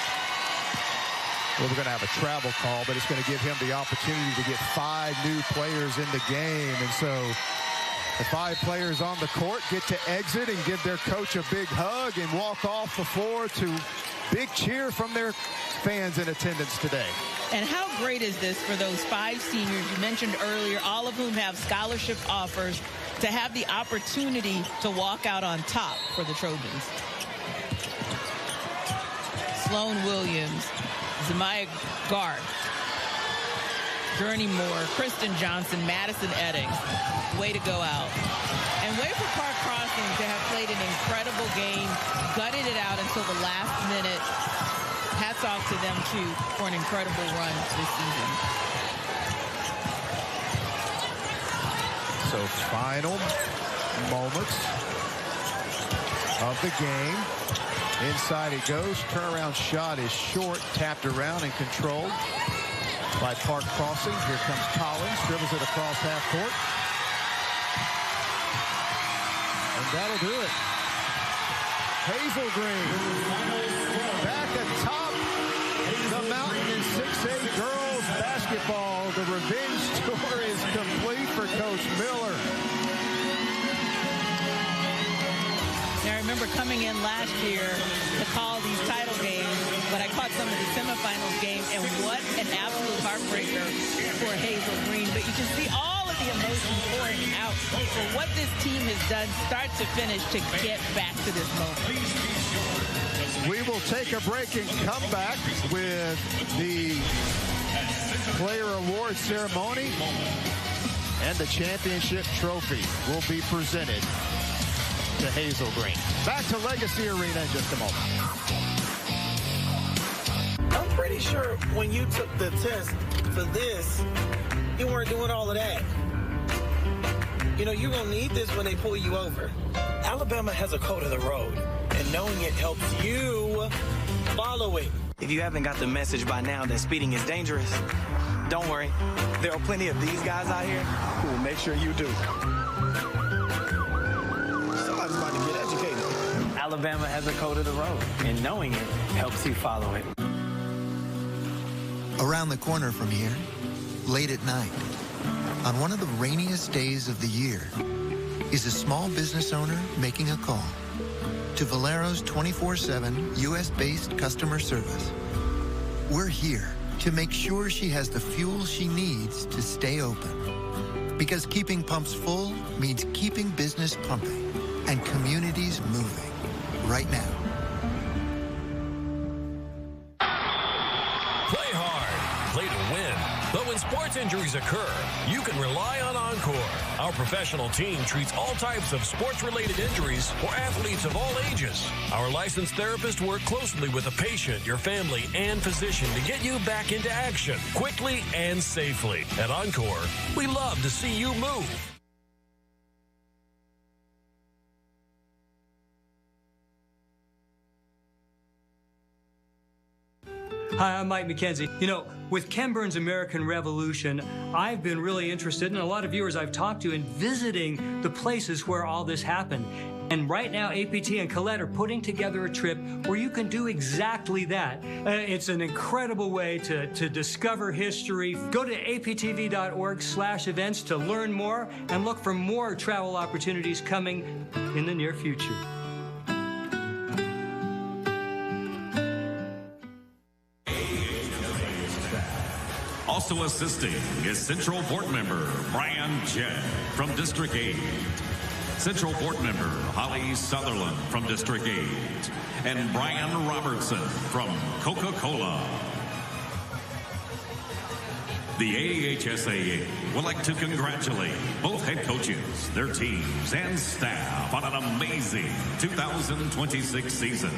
well, we're going to have a travel call, but it's going to give him the opportunity to get 5 new players in the game. And so the 5 players on the court get to exit and give their coach a big hug and walk off the floor to big cheer from their fans in attendance today. And how great is this for those 5 seniors you mentioned earlier, all of whom have scholarship offers, to have the opportunity to walk out on top for the Trojans. Sloan Williams, Zamaya Garth, Gurney Moore, Kristen Johnson, Madison Eddings. Way to go out. And way for Park Crossing to have played an incredible game, gutted it out until the last minute. Hats off to them, too, for an incredible run this season. So final moments of the game. Inside he goes. Turnaround shot is short, tapped around and controlled by Park Crossing. Here comes Collins, dribbles it across half court. And that'll do it. Hazel Green back atop the mountain in 6A girls basketball. The Revenge Tour is complete for Coach Miller. Now, I remember coming in last year to call these title games, but I caught some of the semifinals game, and what an absolute heartbreaker for Hazel Green. But you can see all of the emotion pouring out for what this team has done, start to finish, to get back to this moment. We will take a break and come back with the player award ceremony, and the championship trophy will be presented to Hazel Green. Back to Legacy Arena in just a moment. I'm pretty sure when you took the test for this, you weren't doing all of that. You know, you're going to need this when they pull you over. Alabama has a code of the road, and knowing it helps you follow it. If you haven't got the message by now that speeding is dangerous, don't worry. There are plenty of these guys out here who will make sure you do. Somebody's about to get educated. Alabama has a code of the road, and knowing it helps you follow it. Around the corner from here, late at night, on one of the rainiest days of the year, is a small business owner making a call to Valero's 24/7 U.S.-based customer service. We're here to make sure she has the fuel she needs to stay open. Because keeping pumps full means keeping business pumping and communities moving right now. Play hard, play to win. But when sports injuries occur, you can rely on Encore. Our professional team treats all types of sports-related injuries for athletes of all ages. Our licensed therapists work closely with the patient, your family, and physician to get you back into action quickly and safely. At Encore, we love to see you move. Hi, I'm Mike McKenzie. You know, with Ken Burns' American Revolution, I've been really interested, and a lot of viewers I've talked to, in visiting the places where all this happened. And right now, APT and Colette are putting together a trip where you can do exactly that. It's an incredible way to discover history. Go to aptv.org/events to learn more and look for more travel opportunities coming in the near future. Also assisting is Central Board Member Brian Jett from District 8. Central Board Member Holly Sutherland from District 8. And Brian Robertson from Coca-Cola. The AHSAA would like to congratulate both head coaches, their teams, and staff on an amazing 2026 season.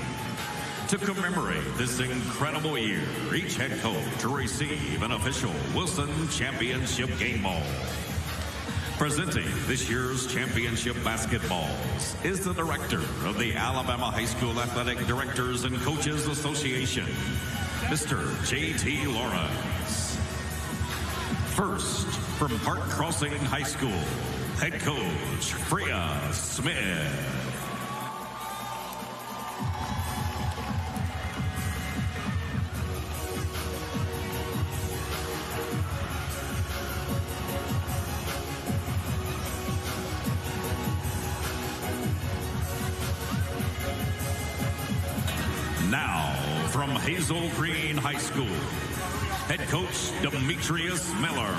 To commemorate this incredible year, each head coach will receive an official Wilson Championship game ball. Presenting this year's championship basketballs is the director of the Alabama High School Athletic Directors and Coaches Association, Mr. J.T. Lawrence. First, from Park Crossing High School, head coach Freya Smith. Now, from Hazel Green High School, head coach Demetrius Miller.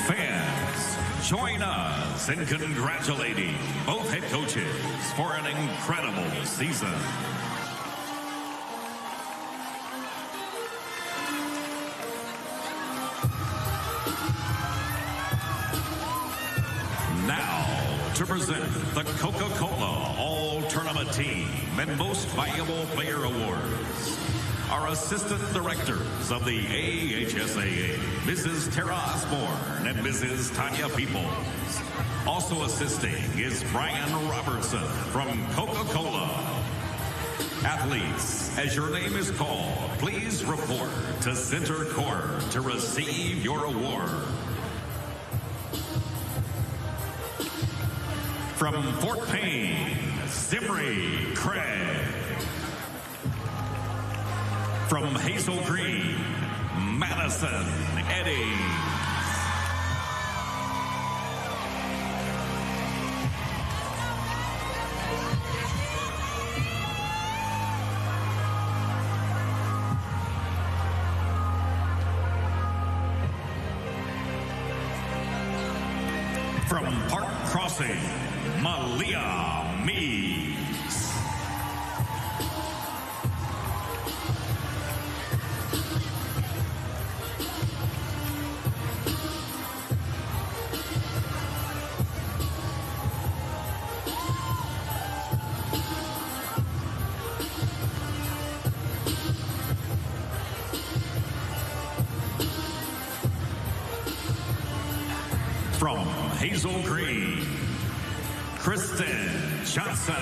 Fans, join us in congratulating both head coaches for an incredible season. Now, to present the Coca-Cola All-Tournament Team and Most Valuable Player Awards, our assistant directors of the AHSAA, Mrs. Tara Osborne and Mrs. Tanya Peoples. Also assisting is Brian Robertson from Coca-Cola. Athletes, as your name is called, please report to center court to receive your award. From Fort Payne, Zimri Craig. From Hazel Green, Madison Eddie. From Park Crossing, Malia Meeks. From Hazel Green, Kristen Johnson.